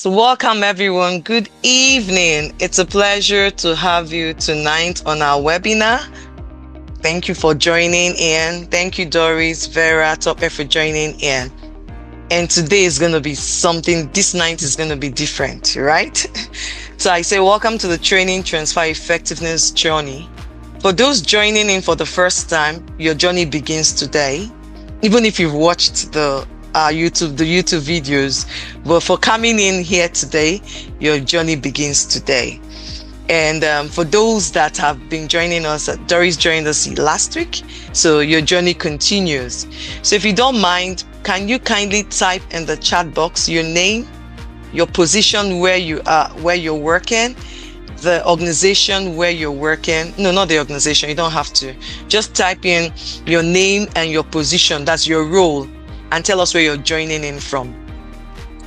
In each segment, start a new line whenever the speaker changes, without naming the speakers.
So welcome everyone. Good evening. It's a pleasure to have you tonight on our webinar. Thank you for joining in. Thank you, Doris, Vera, Tope for joining in. And today is going to be something, this night is going to be different, right? So I say welcome to the Training Transfer Effectiveness Journey. For those joining in for the first time, your journey begins today. Even if you've watched the YouTube videos, but for coming in here today, your journey begins today. And for those that have been joining us, Doris joined us last week, so your journey continues. So if you don't mind, can you kindly type in the chat box your name, your position where you are, where you're working, the organization where you're working. No, not the organization, you don't have to. Just type in your name and your position, that's your role, and tell us where you're joining in from.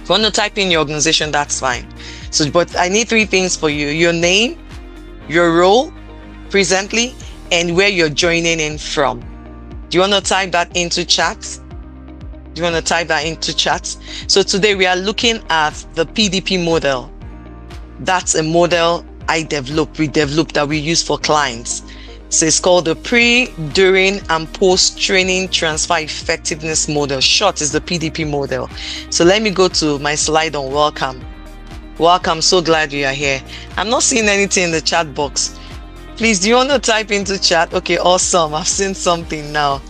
If you want to type in your organization, that's fine. So, but I need three things for you: your name, your role presently, and where you're joining in from. Do you want to type that into chat? Do you want to type that into chat? So today we are looking at the PDP model. That's a model we developed that we use for clients. So it's called the pre, during, and post-training transfer effectiveness model. Short is the PDP model. So let me go to my slide on welcome. Welcome, so glad you are here. I'm not seeing anything in the chat box. Please, do you want to type into chat? Okay, awesome. I've seen something now.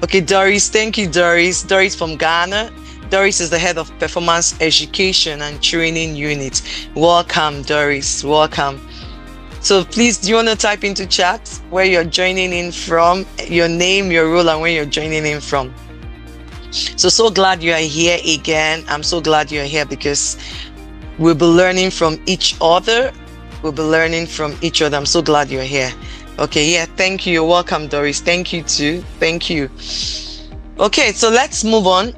Okay, Doris, thank you, Doris. Doris from Ghana. Doris is the head of Performance Education and Training Unit. Welcome, Doris. Welcome. So please, do you want to type into chat where you're joining in from, your name, your role, and where you're joining in from? So glad you are here again. I'm so glad you're here because we'll be learning from each other. We'll be learning from each other. I'm so glad you're here. Okay, yeah, thank you. You're welcome, Doris. Thank you too. Thank you. Okay, so let's move on.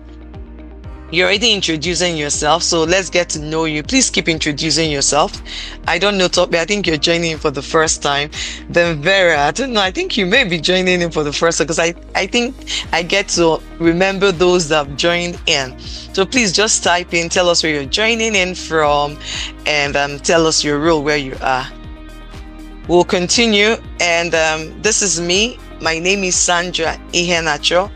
You're already introducing yourself, so let's get to know you. Please keep introducing yourself. I don't know, Tope, I think you're joining in for the first time. Then Vera, I don't know, I think you may be joining in for the first time because I think I get to remember those that have joined in. So please just type in, tell us where you're joining in from, and tell us your role, where you are. We'll continue, and this is me. My name is Sandra Iheanacho.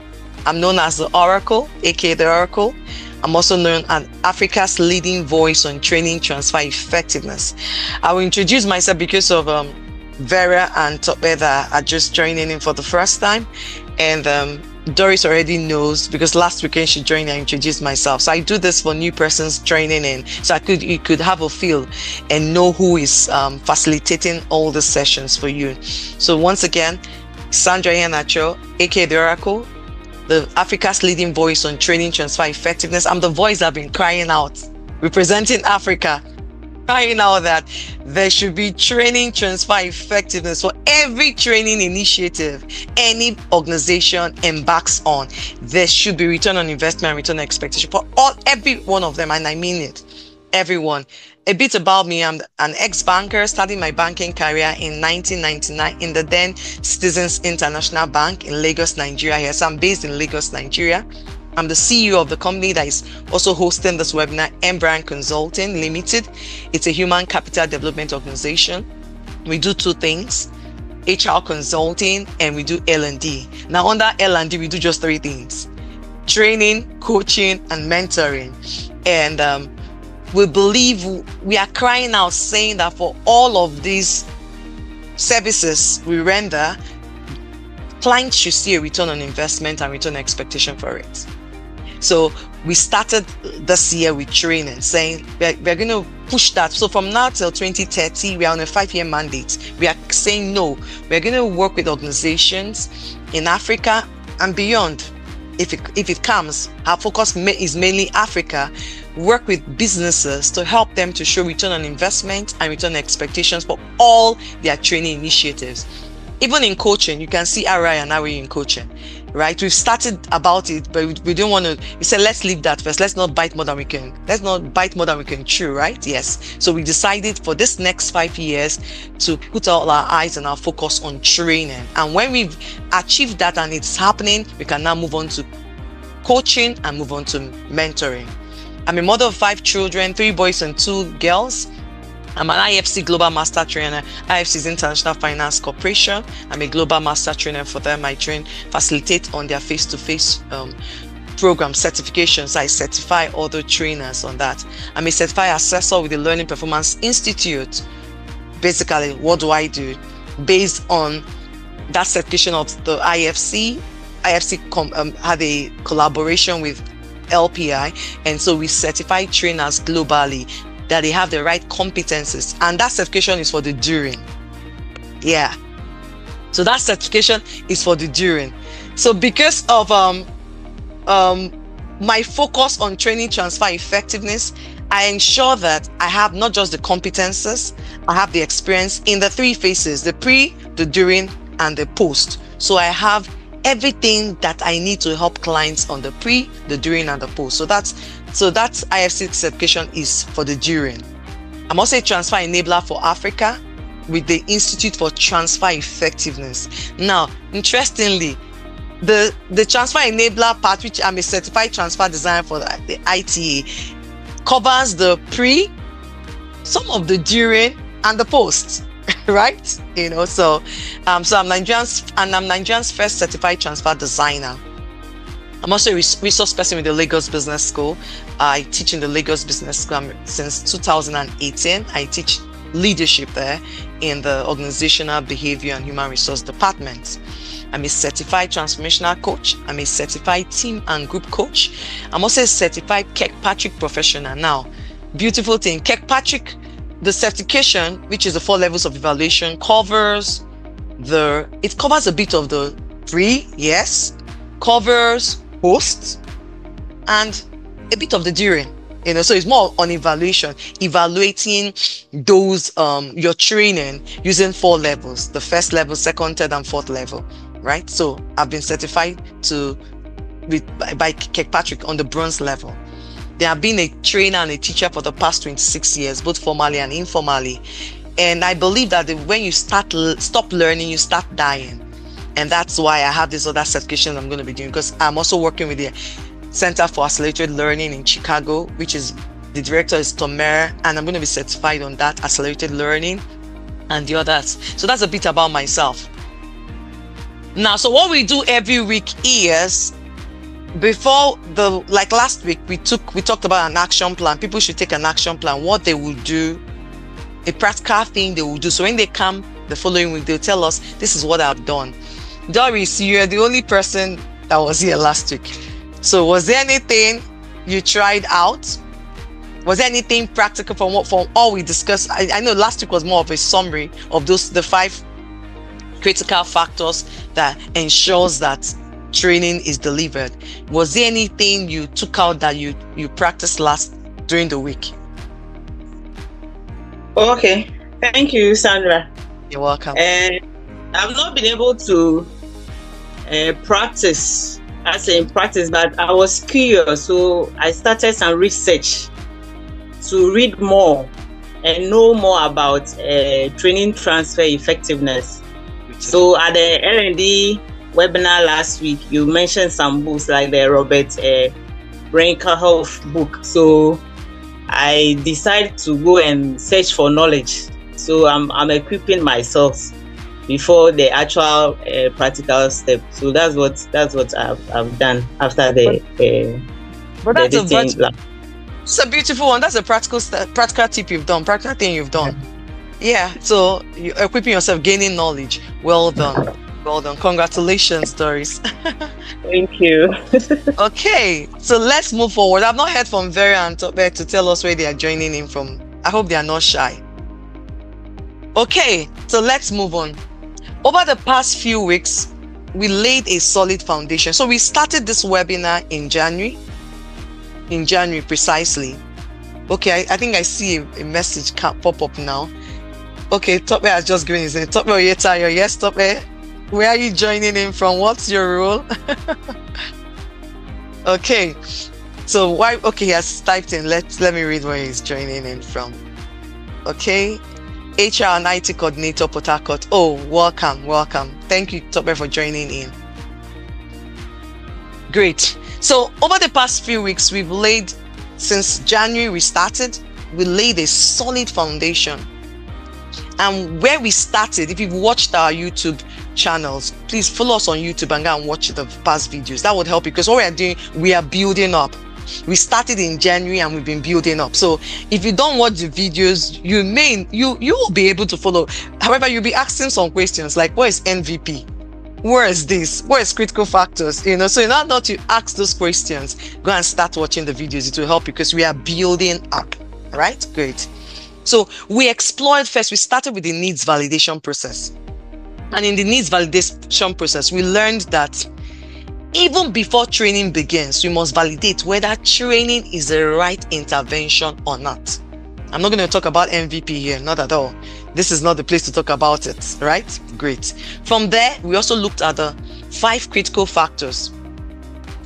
I'm known as the Oracle, aka the Oracle. I'm also known as Africa's leading voice on training transfer effectiveness. I will introduce myself because of Vera and Tope that are just joining in for the first time. And Doris already knows because last weekend she joined, I introduced myself. So I do this for new persons joining in. So you could have a feel and know who is facilitating all the sessions for you. So once again, Sandra Iheanacho, aka the Oracle, the Africa's leading voice on training transfer effectiveness. I'm the voice that I've been crying out, representing Africa, crying out that there should be training transfer effectiveness for every training initiative any organization embarks on. There should be return on investment and return on expectation for every one of them, and I mean it, everyone. A bit about me: I'm an ex-banker, starting my banking career in 1999 in the then Citizens International Bank in Lagos, Nigeria. Yes, I'm based in Lagos, Nigeria. I'm the CEO of the company that is also hosting this webinar, Brand Consulting Limited. It's a human capital development organization. We do two things: HR consulting, and we do L&D. Now under L&D, we do just three things: training, coaching, and mentoring. And we believe, we are crying out saying that for all of these services we render, clients should see a return on investment and return on expectation for it. So we started this year with training, saying we're going to push that. So from now till 2030, we are on a 5-year mandate. We are saying no, we're going to work with organizations in Africa and beyond. If it comes, our focus is mainly Africa. Work with businesses to help them to show return on investment and return on expectations for all their training initiatives. Even in coaching, you can see ROI and ROE in coaching, right? We've started about it, but we don't want to. We said let's leave that first. Let's not bite more than we can. Let's not bite more than we can chew, right? Yes. So we decided for this next 5 years to put all our eyes and our focus on training. And when we've achieved that and it's happening, we can now move on to coaching and move on to mentoring. I'm a mother of 5 children, 3 boys and 2 girls. I'm an IFC Global Master Trainer. IFC is International Finance Corporation. I'm a Global Master Trainer for them. I facilitate on their face-to-face program certifications. I certify other trainers on that. I'm a certified assessor with the Learning Performance Institute. Basically, what do I do? Based on that certification of the IFC, had a collaboration with LPI, and so we certify trainers globally that they have the right competencies, and that certification is for the during. Yeah, so that certification is for the during. So because of my focus on training transfer effectiveness, I ensure that I have not just the competences, I have the experience in the 3 phases: the pre, the during, and the post. So I have everything that I need to help clients on the pre, the during, and the post. So that's IFC certification is for the during. I'm also a transfer enabler for Africa with the Institute for Transfer Effectiveness. Now, interestingly, the transfer enabler part, which I'm a certified transfer designer for the ITA, covers the pre, some of the during, and the post. Right? You know, so I'm Nigerian's first certified transfer designer. I'm also a resource person with the Lagos Business School. I teach in the Lagos Business School since 2018. I teach leadership there in the Organizational Behavior and Human Resource Department. I'm a certified transformational coach. I'm a certified team and group coach. I'm also a certified Kirkpatrick professional. Now, beautiful thing, Kirkpatrick, the certification, which is the 4 levels of evaluation, covers a bit of the pre, yes, covers post, and a bit of the during. You know, so it's more on evaluating those your training using 4 levels: the first level, second, third, and fourth level. Right? So I've been certified by Kirkpatrick on the bronze level. They have been a trainer and a teacher for the past 26 years, both formally and informally. And I believe that when you stop learning, you start dying. And that's why I have this other certification I'm going to be doing, because I'm also working with the Center for Accelerated Learning in Chicago, which is, the director is Tomer, and I'm going to be certified on that accelerated learning and the others. So that's a bit about myself. Now, so what we do every week is, like last week, we talked about an action plan. People should take an action plan, what they will do, a practical thing they will do. So when they come the following week, they'll tell us, this is what I've done. Doris, you're the only person that was here last week. So was there anything you tried out? Was there anything practical from all we discussed? I know last week was more of a summary of the 5 critical factors that ensures that training is delivered. Was there anything you took out that you practiced during the week?
Okay, thank you, Sandra.
You're welcome.
I've not been able to practice, but I was curious, so I started some research to read more and know more about training transfer effectiveness. So at the L&D webinar last week, you mentioned some books like the Robert Brinkerhoff book. So I decided to go and search for knowledge. So I'm equipping myself before the actual practical step. So that's what I've done after the.
But that's it's a beautiful one. That's a practical tip you've done, practical thing you've done. Yeah. So you're equipping yourself, gaining knowledge. Well done. Well done. Congratulations, Doris.
Thank you.
Okay, so let's move forward. I've not heard from Vera and Tope to tell us where they are joining in from. I hope they are not shy. Okay, so let's move on. Over the past few weeks, we laid a solid foundation. So we started this webinar in January. In January, precisely. Okay, I think I see a message pop up now. Okay, Tope has just given his name. Tope Oyetayo. Yes, Tope. Where are you joining in from? What's your role? Okay, so why? Okay, he has typed in. Let me read where he's joining in from. Okay, HR and IT coordinator, Port Harcourt. Oh, welcome. Thank you, Tope, for joining in. Great. So over the past few weeks, we've laid since January we started, we laid a solid foundation. And where we started, if you've watched our YouTube channels, please follow us on YouTube and go and watch the past videos. That would help, because what we are doing, we are building up. We started in January and we've been building up. So if you don't watch the videos, you will be able to follow. However, you'll be asking some questions like, what is MVP? Where is this? Where is critical factors? So in order not to ask those questions, go and start watching the videos. It will help, because we are building up. All right, great. So we explored first, we started with the needs validation process. And in the needs validation process, we learned that even before training begins, we must validate whether training is the right intervention or not. I'm not going to talk about MVP here, not at all. This is not the place to talk about it, right? Great. From there, we also looked at the 5 critical factors,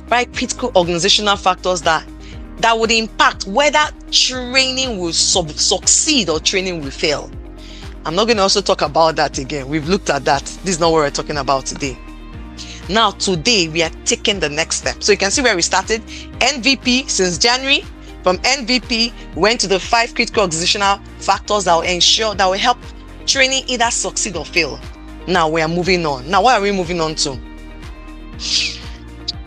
5 critical organizational factors that would impact whether training will succeed or training will fail. I'm not going to also talk about that again. We've looked at that. This is not what we're talking about today. Now, today, we are taking the next step. So you can see where we started. MVP since January. From MVP, we went to the 5 critical organizational factors that will help training either succeed or fail. Now, we are moving on. Now, what are we moving on to?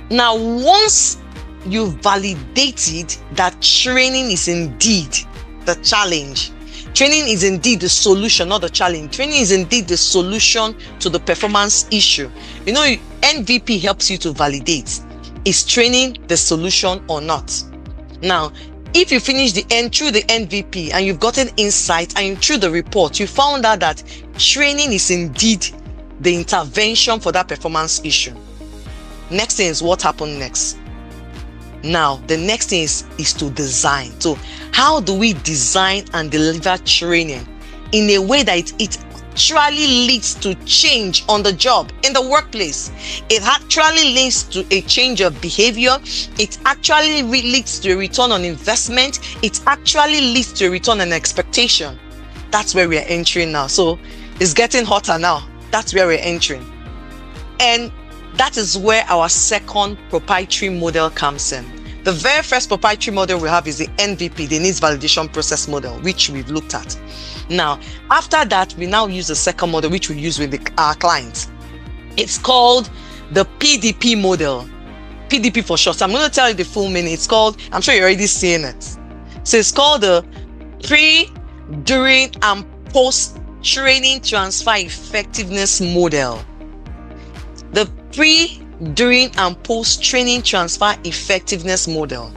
Now, once you've validated that training is indeed the challenge, training is indeed the solution, not the challenge. Training is indeed the solution to the performance issue. MVP helps you to validate. Is training the solution or not? Now, if you finish the end through the MVP and you've gotten insight, and through the report, you found out that training is indeed the intervention for that performance issue. Next thing is what happened next. Now, the next thing is to design. So how do we design and deliver training in a way that it actually leads to change on the job, in the workplace? It actually leads to a change of behavior. It actually leads to a return on investment. It actually leads to a return on expectation. That's where we are entering now. So it's getting hotter now. That's where we're entering. And that is where our second proprietary model comes in. The very first proprietary model we have is the NVP, the needs validation process model, which we've looked at. Now, after that, we now use the second model, which we use with our clients. It's called the PDP model. PDP for short. So I'm going to tell you the full meaning. It's called, I'm sure you're already seeing it. So it's called the pre, during, and post-training transfer effectiveness model. The pre, during, and post-training transfer effectiveness model.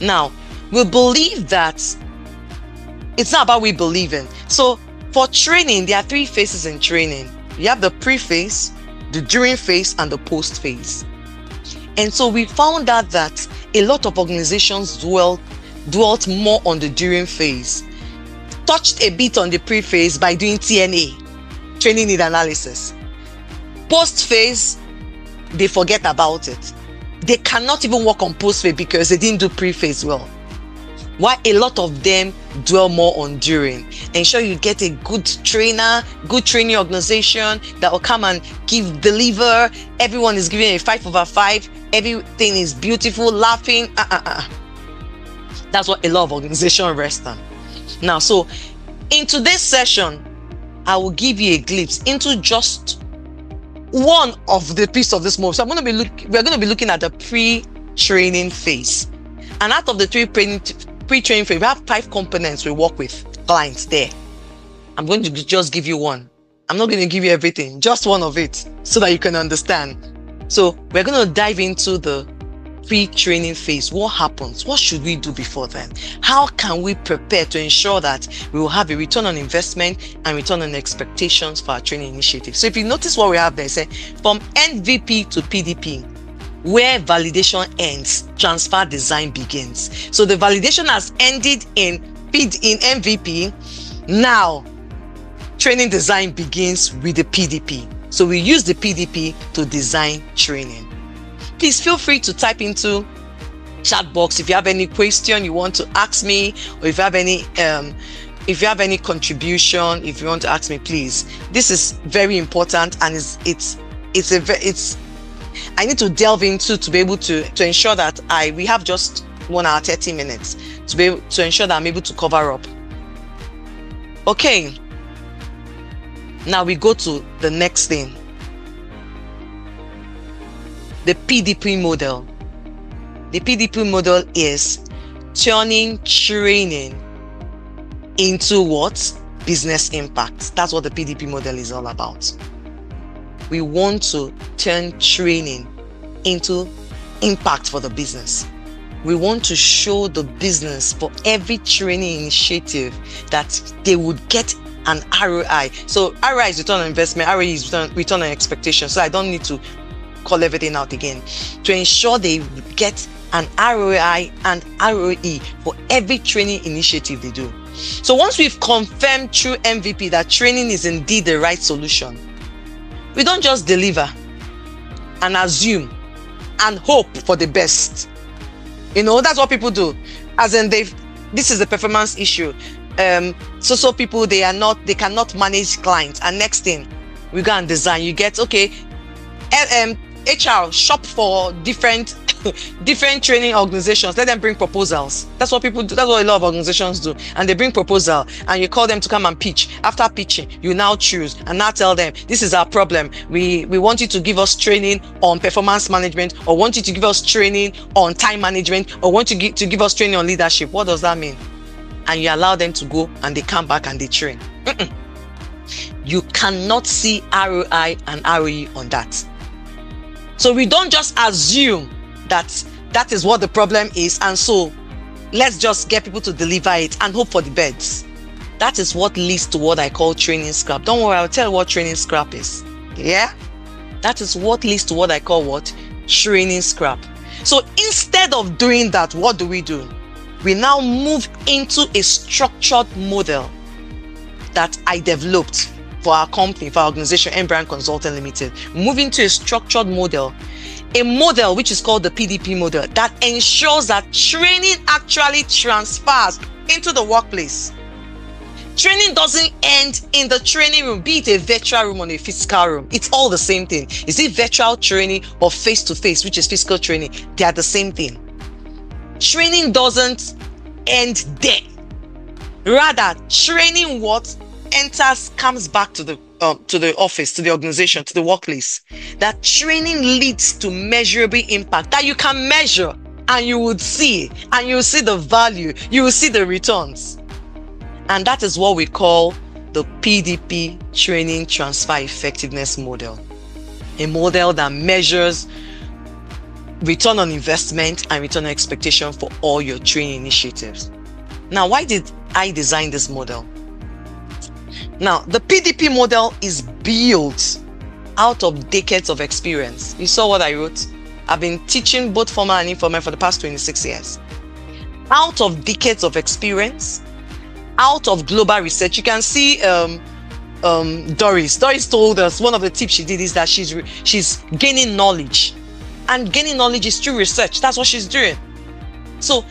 Now, we believe that it's not about we believing. So for training, there are 3 phases in training. You have the pre-phase, the during phase, and the post phase. And so we found out that a lot of organizations dwelt more on the during phase, touched a bit on the pre-phase by doing TNA, training need analysis. Post phase, they forget about it. They cannot even work on post phase because they didn't do pre-phase well. Why a lot of them dwell more on during. Ensure you get a good trainer, good training organization that will come and deliver. Everyone is giving a 5/5. Everything is beautiful, laughing. That's what a lot of organizations rest on. Now, so in today's session, I will give you a glimpse into just one of the piece of this model. So we're going to be looking at the pre-training phase. And out of the 3 pre-training phase, we have 5 components we work with clients there. I'm going to just give you one. I'm not going to give you everything, just one of it, so that you can understand. So we're going to dive into the pre-training phase. What happens? What should we do before then? How can we prepare to ensure that we will have a return on investment and return on expectations for our training initiative? So if you notice what we have there, say from MVP to PDP, where validation ends, transfer design begins. So the validation has ended in MVP. Now, training design begins with the PDP. So we use the PDP to design training. Please feel free to type into chat box if you have any question you want to ask me, or if you have any contribution, if you want to ask me, please. This is very important, and I need to delve into to be able to ensure that we have just 1 hour, 30 minutes to ensure that I'm able to cover up. Okay. Now we go to the next thing. The PDP model. The PDP model is turning training into what? Business impact. That's what the PDP model is all about. We want to turn training into impact for the business. We want to show the business for every training initiative that they would get an ROI. So ROI is return on investment, ROI is return on expectation. So I don't need to call everything out again. To ensure they get an ROI and ROE for every training initiative they do. So once we've confirmed through MVP that training is indeed the right solution, we don't just deliver and assume and hope for the best. You know, that's what people do. As in, this is the performance issue. So people, they cannot manage clients. And next thing, we go and design. You get, okay, HR shop for different training organizations. Let them bring proposals. That's what people do. That's what a lot of organizations do. And they bring proposal and you call them to come and pitch. After pitching, you now choose and now tell them, this is our problem. We want you to give us training on performance management, or want you to give us training on time management, or want you to give us training on leadership. What does that mean? And you allow them to go and they come back and they train. You cannot see ROI and ROE on that. So we don't just assume that is what the problem is, and so let's just get people to deliver it and hope for the best. That is what leads to what I call training scrap. Don't worry, I'll tell you what training scrap is. Yeah? That is what leads to what I call what? Training scrap. So instead of doing that, what do? We now move into a structured model that I developed for our company, for our organization, Brand Consulting Limited. Moving to a structured model. A model which is called the PDP model that ensures that training actually transfers into the workplace. Training doesn't end in the training room, be it a virtual room or a physical room. It's all the same thing. Is it virtual training or face-to-face, which is physical training? They are the same thing. Training doesn't end there. Rather, training comes back to the office, to the organization, to the workplace. That training leads to measurable impact that you can measure, and you would see, and you will see the value, you will see the returns. And that is what we call the PDP Training Transfer Effectiveness Model. A model that measures return on investment and return on expectation for all your training initiatives. Now, why did I design this model? Now, the PDP model is built out of decades of experience. You saw what I wrote. I've been teaching both formal and informal for the past 26 years. Out of decades of experience, out of global research. You can see Doris. Doris told us one of the tips she did is that she's gaining knowledge. And gaining knowledge is through research. That's what she's doing. So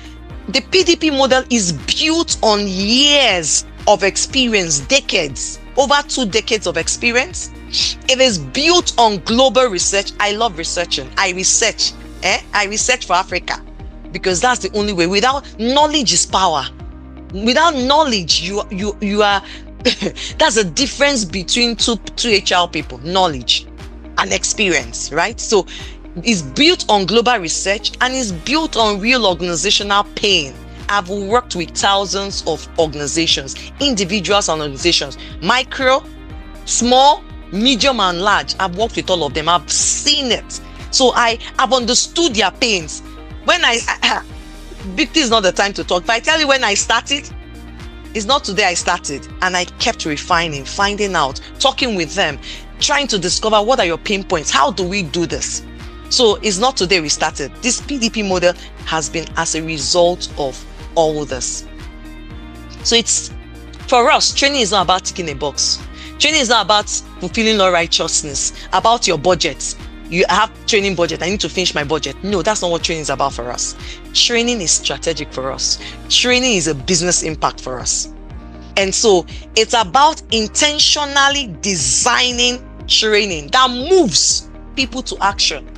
the PDP model is built on years of experience, decades, over 2 decades of experience. It is built on global research. I love researching. I research for Africa because that's the only way. Without knowledge is power. Without knowledge, you are that's the difference between two HR people, knowledge and experience, right? So it's built on global research and it's built on real organizational pain. I've worked with thousands of organizations, individuals and organizations, micro, small, medium and large. I've worked with all of them. I've seen it. So I've understood their pains. When big thing is not the time to talk. If I tell you when I started, it's not today I started. And I kept refining, finding out, talking with them, trying to discover what are your pain points. How do we do this? So it's not today we started. This PDP model has been as a result of all this. So it's, for us, training is not about ticking a box. Training is not about fulfilling law righteousness, about your budget. You have training budget, I need to finish my budget. No, that's not what training is about for us. Training is strategic for us. Training is a business impact for us. And so it's about intentionally designing training that moves people to action.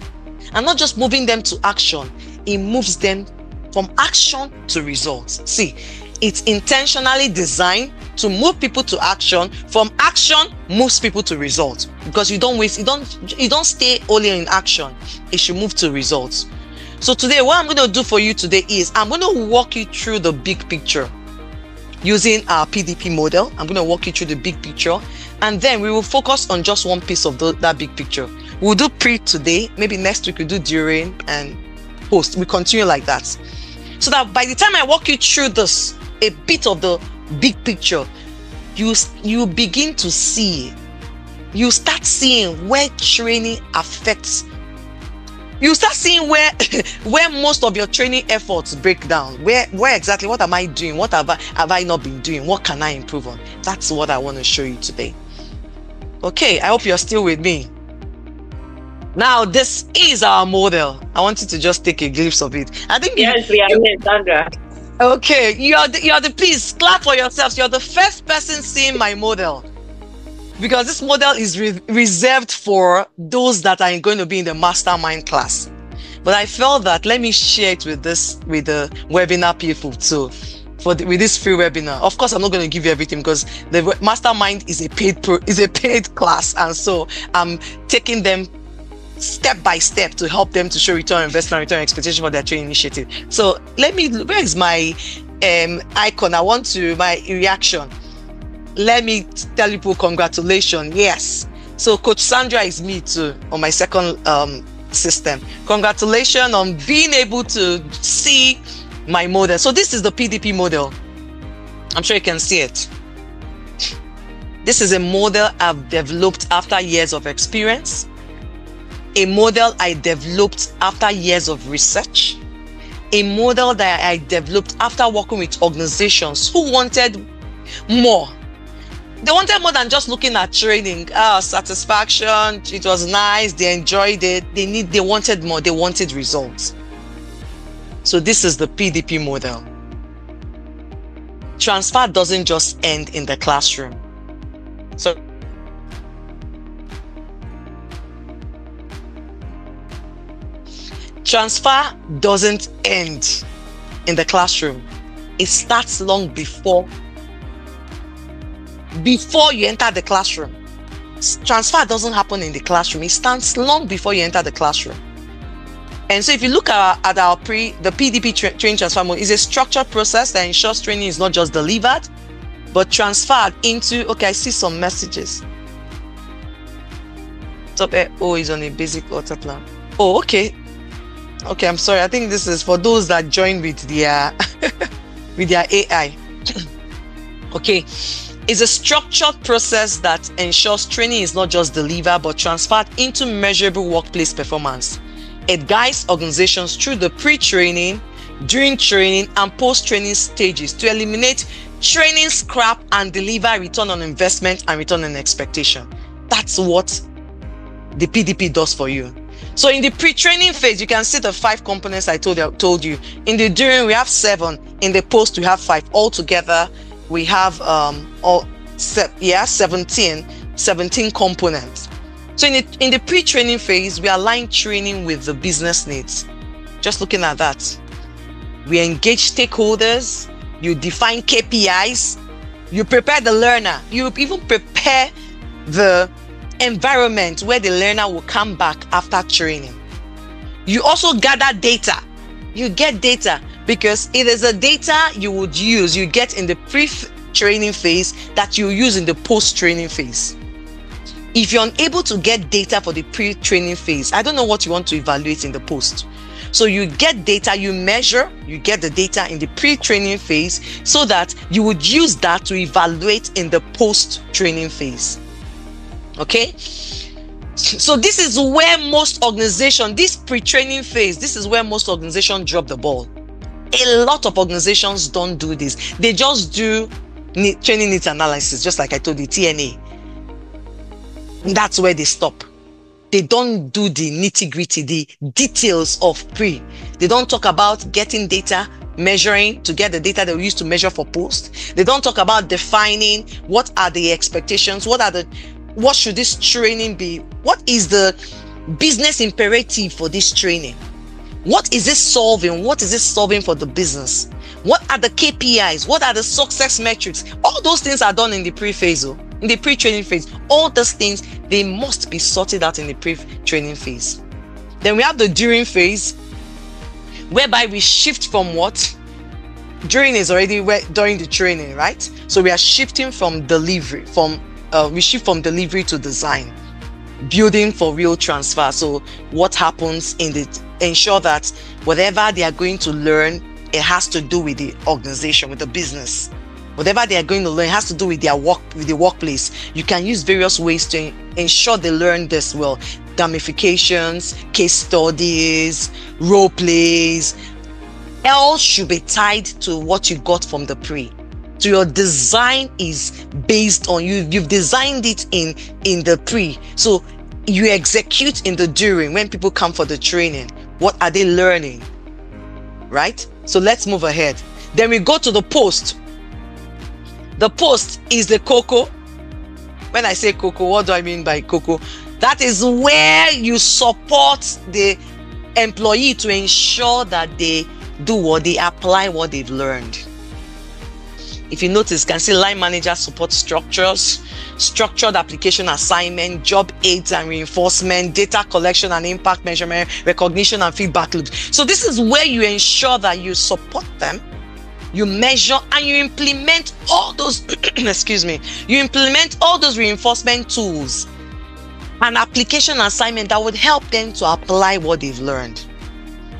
And not just moving them to action, it moves them from action to results. See, it's intentionally designed to move people to action. From action moves people to results, because you don't stay only in action. It should move to results. So today, what I'm going to do for you today is I'm going to walk you through the big picture using our PDP model. I'm going to walk you through the big picture, and then we will focus on just one piece of that big picture. We'll do pre today, maybe next week we'll do during, and post. We continue like that, so that by the time I walk you through this, a bit of the big picture, you begin to see, you start seeing where training affects. You start seeing where most of your training efforts break down. Where exactly, what am I doing? What have I not been doing? What can I improve on? That's what I want to show you today. Okay, I hope you're still with me. Now, this is our model. I want you to just take a glimpse of it. I think
yes, we are here, Sandra.
Okay, please clap for yourselves. You're the first person seeing my model, because this model is reserved for those that are going to be in the mastermind class. But I felt that let me share it with the webinar people too, with this free webinar. Of course, I'm not going to give you everything, because the mastermind is a paid class, and so I'm taking them step by step to help them to show return on investment, return on expectation for their training initiative. So where is my icon? I want to my reaction. Let me tell people congratulations. Yes. So Coach Sandra is me too on my second system. Congratulations on being able to see my model. So this is the PDP model. I'm sure you can see it. This is a model I've developed after years of experience. A model I developed after years of research. A model that I developed after working with organizations who wanted more. They wanted more than just looking at training. Satisfaction, it was nice, they enjoyed it. They wanted more, they wanted results. So this is the PDP model. Transfer doesn't just end in the classroom. So transfer doesn't end in the classroom. It starts long before you enter the classroom. Transfer doesn't happen in the classroom. It starts long before you enter the classroom. And so if you look at the PDP training transfer model, is a structured process that ensures training is not just delivered, but transferred into, okay, I see some messages. Top O is on a basic auto plan. Oh, okay. Okay, I'm sorry. I think this is for those that join with their with their AI. Okay. It's a structured process that ensures training is not just delivered, but transferred into measurable workplace performance. It guides organizations through the pre-training, during training, and post-training stages to eliminate training scrap and deliver return on investment and return on expectation. That's what the PDP does for you. So in the pre-training phase, you can see the 5 components I told you. In the during, we have 7. In the post, we have 5. Altogether, we have 17 components. So in the pre-training phase, we align training with the business needs. Just looking at that, we engage stakeholders, you define KPIs, you prepare the learner, you even prepare the environment where the learner will come back after training. You also gather data. You get data, because it is the data you would use, you get in the pre-training phase that you use in the post-training phase. If you're unable to get data for the pre-training phase, I don't know what you want to evaluate in the post. So you get data, you measure, you get the data in the pre-training phase so that you would use that to evaluate in the post-training phase. Okay? So this is where most organizations, this pre-training phase, this is where most organizations drop the ball. A lot of organizations don't do this. They just do training needs analysis, just like I told you, TNA. That's where they stop. They don't do the nitty-gritty, the details of pre. They don't talk about getting data, measuring to get the data they use to measure for post. They don't talk about defining what are the expectations, what should this training be? What is the business imperative for this training? What is it solving? What is it solving for the business? What are the KPIs? What are the success metrics? All those things are done in the pre-phase, in the pre-training phase. All those things, they must be sorted out in the pre-training phase. Then we have the during phase, whereby we shift from what? During is already during the training, right? So we are shifting from delivery, we shift from delivery to design, building for real transfer. So what happens ensure that whatever they are going to learn, it has to do with the organization, with the business. Whatever they are going to learn, it has to do with their work, with the workplace. You can use various ways to ensure they learn this well. Gamifications, case studies, role plays. All should be tied to what you got from the pre. So your design is based on you've designed it in the pre. So you execute in the during. When people come for the training, what are they learning? Right? So let's move ahead. Then we go to the post. The post is the cocoa. When I say cocoa, what do I mean by cocoa? That is where you support the employee to ensure that they do what they apply what they've learned. If you notice, you can see line manager support structures, structured application assignment, job aids and reinforcement, data collection and impact measurement, recognition and feedback loops. So this is where you ensure that you support them, you measure and you implement all those excuse me, you implement all those reinforcement tools and application assignment that would help them to apply what they've learned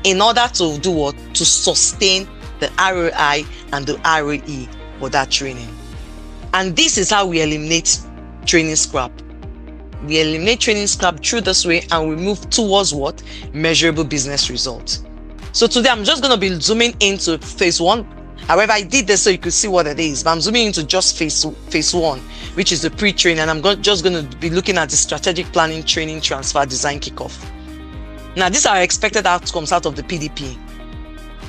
in order to do what? To sustain the ROI and the ROE for that training. And this is how we eliminate training scrap. We eliminate training scrap through this way, and we move towards what? Measurable business results. So today I'm just going to be zooming into phase one. However, I did this so you could see what it is, but I'm zooming into just phase one, which is the pre-training, and I'm just going to be looking at the strategic planning, training, transfer, design, kickoff. Now, these are expected outcomes out of the PDP.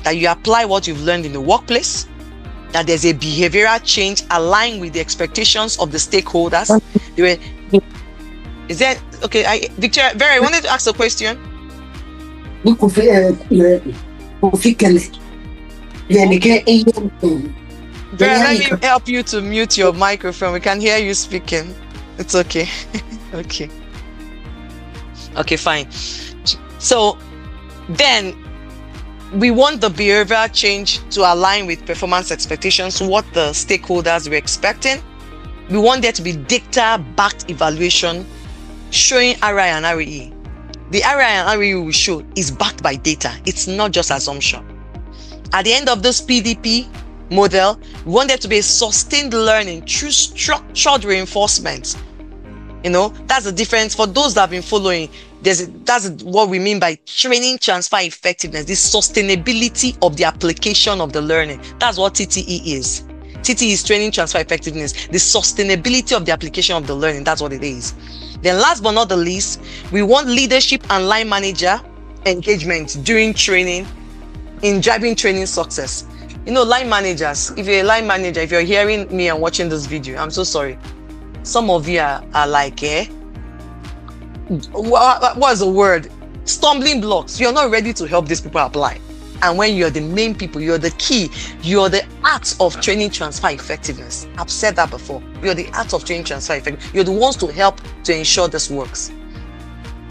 That you apply what you've learned in the workplace, that there's a behavioral change aligned with the expectations of the stakeholders. Is that okay? Victoria, Vera, I wanted to ask a question. Vera, let me help you to mute your microphone. We can hear you speaking. It's okay. Okay, fine. So then we want the behavioral change to align with performance expectations, what the stakeholders were expecting. We want there to be data-backed evaluation showing ROI and ROE. The ROI and ROE we show is backed by data. It's not just assumption. At the end of this PDP model, we want there to be a sustained learning through structured reinforcement. That's the difference for those that have been following. That's what we mean by training transfer effectiveness, the sustainability of the application of the learning. That's what TTE is. TTE is training transfer effectiveness, the sustainability of the application of the learning. That's what it is. Then last but not the least, we want leadership and line manager engagement during training in driving training success. Line managers, if you're a line manager, if you're hearing me and watching this video, I'm so sorry. Some of you are like, what's the word? Stumbling blocks. You're not ready to help these people apply. And when you're the main people, you're the key, you're the art of training transfer effectiveness. I've said that before. You're the art of training transfer effectiveness. You're the ones to help to ensure this works.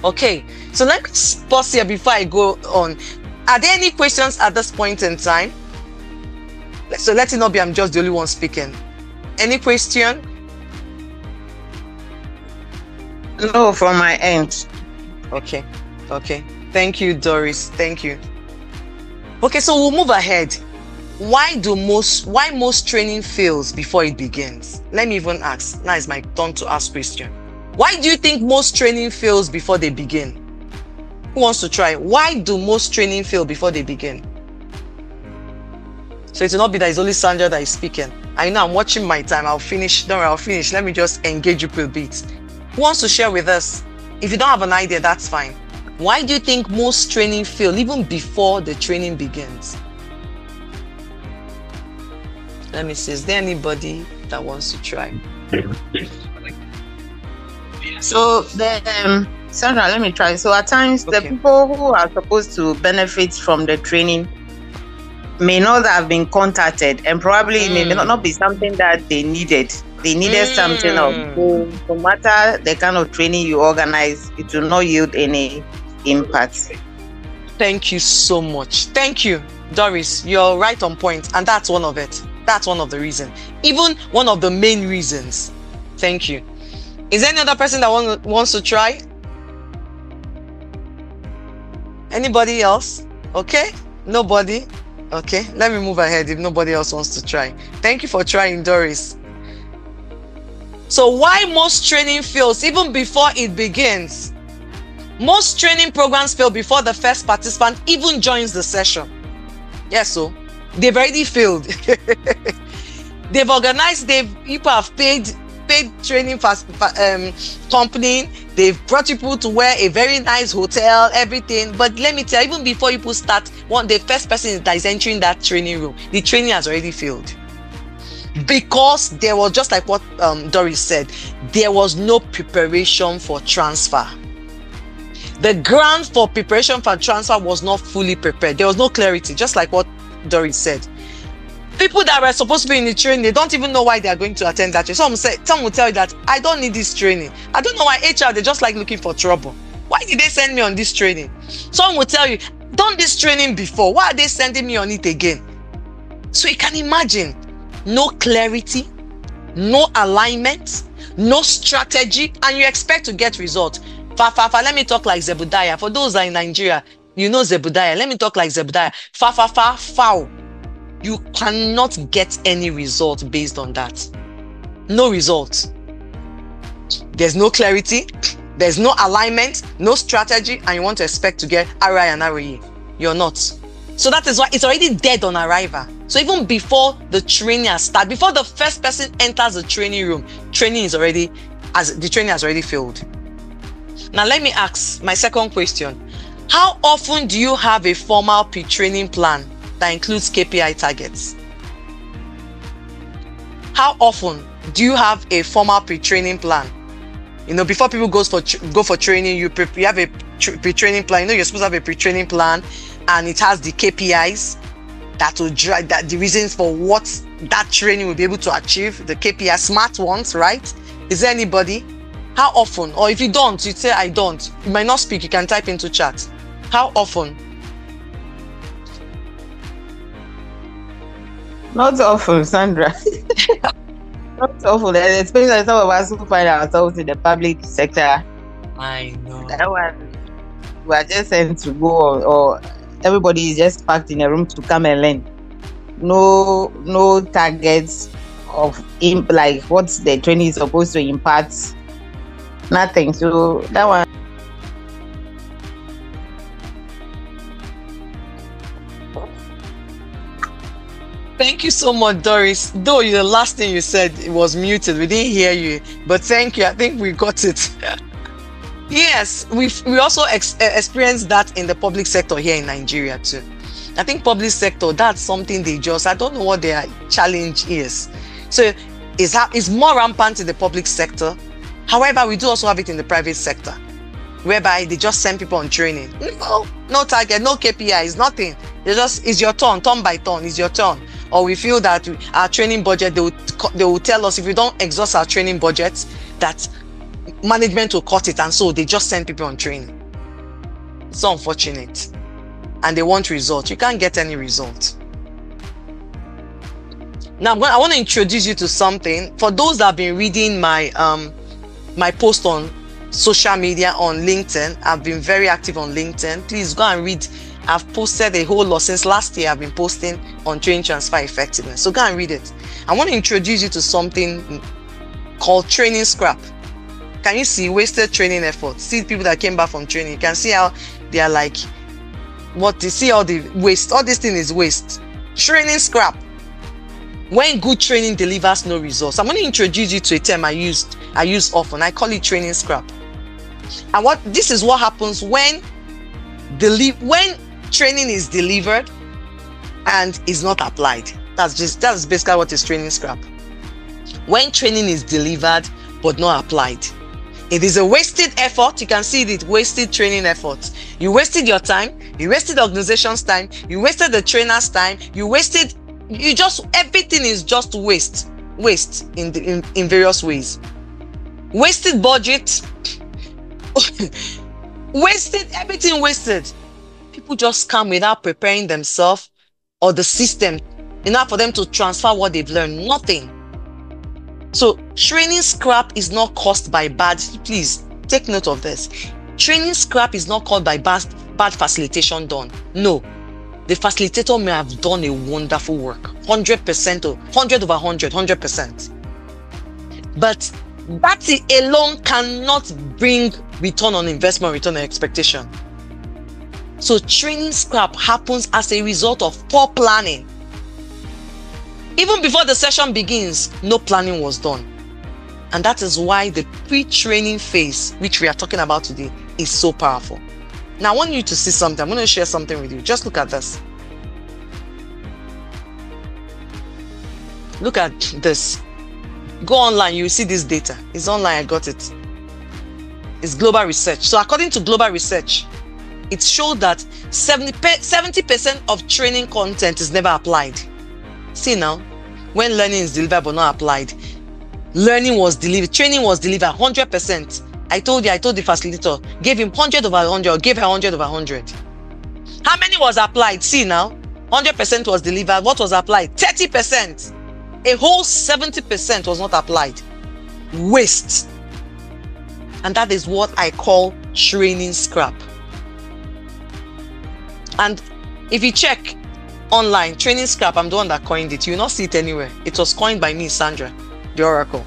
Okay, so let me pause here before I go on. Are there any questions at this point in time? So let it not be I'm just the only one speaking. Any question?
No, from my end.
Okay. Thank you, Doris. Thank you. Okay, so we'll move ahead. Why most training fails before it begins? Let me even ask. Now it's my turn to ask question. Why do you think most training fails before they begin? Who wants to try? Why do most training fail before they begin? So it will not be that it's only Sandra that is speaking. I know I'm watching my time. I'll finish. Don't worry, I'll finish. Let me just engage you for a bit. Who wants to share with us? If you don't have an idea, that's fine. Why do you think most training fail even before the training begins? Let me see. Is there anybody that wants to try?
So the Sandra, let me try. So at times, the people who are supposed to benefit from the training may not have been contacted, and probably it may not be something that they needed. They needed something of, no matter the kind of training you organize, it will not yield any impact.
Thank you so much. Thank you, Doris. You're right on point, and that's one of it. That's one of the reasons. Even one of the main reasons. Thank you. Is there any other person that wants to try? Anybody else? Okay? Nobody? Okay, let me move ahead if nobody else wants to try. Thank you for trying, Doris. So why most training fails even before it begins? Most training programs fail before the first participant even joins the session. Yes, so they've already failed. They've organized, people have paid training company. They've brought people to wear a very nice hotel, everything. But let me tell you, even before people start, the first person that is entering that training room, the training has already failed. Because there was, just like what Doris said, there was no preparation for transfer. The ground for preparation for transfer was not fully prepared. There was no clarity, just like what Doris said. People that were supposed to be in the training, they don't even know why they are going to attend that training. Some will tell you that I don't need this training. I don't know why HR, they just like looking for trouble. Why did they send me on this training? Some will tell you, done this training before. Why are they sending me on it again? So you can imagine, no clarity, no alignment, no strategy, and you expect to get results. Let me talk like Zebudiah. For those that are in Nigeria, you know Zebudiah. Let me talk like Zebudiah. Foul. You cannot get any result based on that. No result. There's no clarity, there's no alignment, no strategy, and you want to expect to get RI and RE. You're not. So that is why it's already dead on arrival. So even before the training has started, before the first person enters the training room, the training has already failed. Now let me ask my second question. How often do you have a formal pre-training plan that includes KPI targets? How often do you have a formal pre-training plan? You know, before people go for training, you have a pre-training plan. You know, you're supposed to have a pre-training plan, and it has the KPIs that will drive the reasons for what that training will be able to achieve. The KPI, smart ones, right? Is there anybody? How often? Or if you don't, you say I don't. You might not speak. You can type into chat. How often?
Not often, Sandra. Not often, especially some of us who find ourselves in the public sector.
I know.
That one, we are just sent to go, or everybody is just packed in a room to come and learn. No targets of like what the training is supposed to impart. Nothing. So that one.
Thank you so much, Doris. Though the last thing you said, it was muted. We didn't hear you, but thank you. I think we got it. Yes, we also experienced that in the public sector here in Nigeria too. I think public sector, that's something I don't know what their challenge is. So it's more rampant in the public sector. However, we do also have it in the private sector, whereby they just send people on training. No target, no KPIs, nothing. It's your turn by turn, it's your turn. Or we feel that our training budget, they will tell us if we don't exhaust our training budget, that management will cut it, and so they just send people on training. It's so unfortunate. And they want results. You can't get any result. Now I want to introduce you to something. For those that have been reading my post on social media on LinkedIn, I've been very active on LinkedIn. Please go and read. I've posted a whole lot since last year. I've been posting on training transfer effectiveness. So go and read it. I want to introduce you to something called training scrap. Can you see wasted training efforts? See people that came back from training. You can see how they are like, what you see, all the waste. All this thing is waste. Training scrap. When good training delivers no results. I'm going to introduce you to a term I use often. I call it training scrap. And this is what happens when training is delivered and is not applied. That's basically what is training scrap. When training is delivered but not applied. It is a wasted effort. You can see it, wasted training efforts. You wasted your time. You wasted the organization's time. You wasted the trainer's time. Everything is just waste in various ways. Wasted budget. Everything wasted. People just come without preparing themselves or the system enough for them to transfer what they've learned. Nothing. So training scrap is not caused by please take note of this. Training scrap is not caused by bad facilitation done. No. The facilitator may have done a wonderful work. 100% or 100 over 100, 100%. But that alone cannot bring return on investment, return on expectation. So training scrap happens as a result of poor planning. Even before the session begins, no planning was done. And that is why the pre-training phase, which we are talking about today, is so powerful. Now I want you to see something. I'm going to share something with you. Just look at this. Look at this. Go online, you will see this data. It's online, I got it. It's global research. So according to global research, it showed that 70% of training content is never applied. See now, when learning is delivered but not applied, training was delivered 100%. I told the facilitator, gave him 100 over 100 or gave her 100 over 100. How many was applied? See now, 100% was delivered. What was applied? 30%. A whole 70% was not applied. Waste. And that is what I call training scrap. And if you check online, training scrap, I'm the one that coined it. You will not see it anywhere. It was coined by me, Sandra, the Oracle.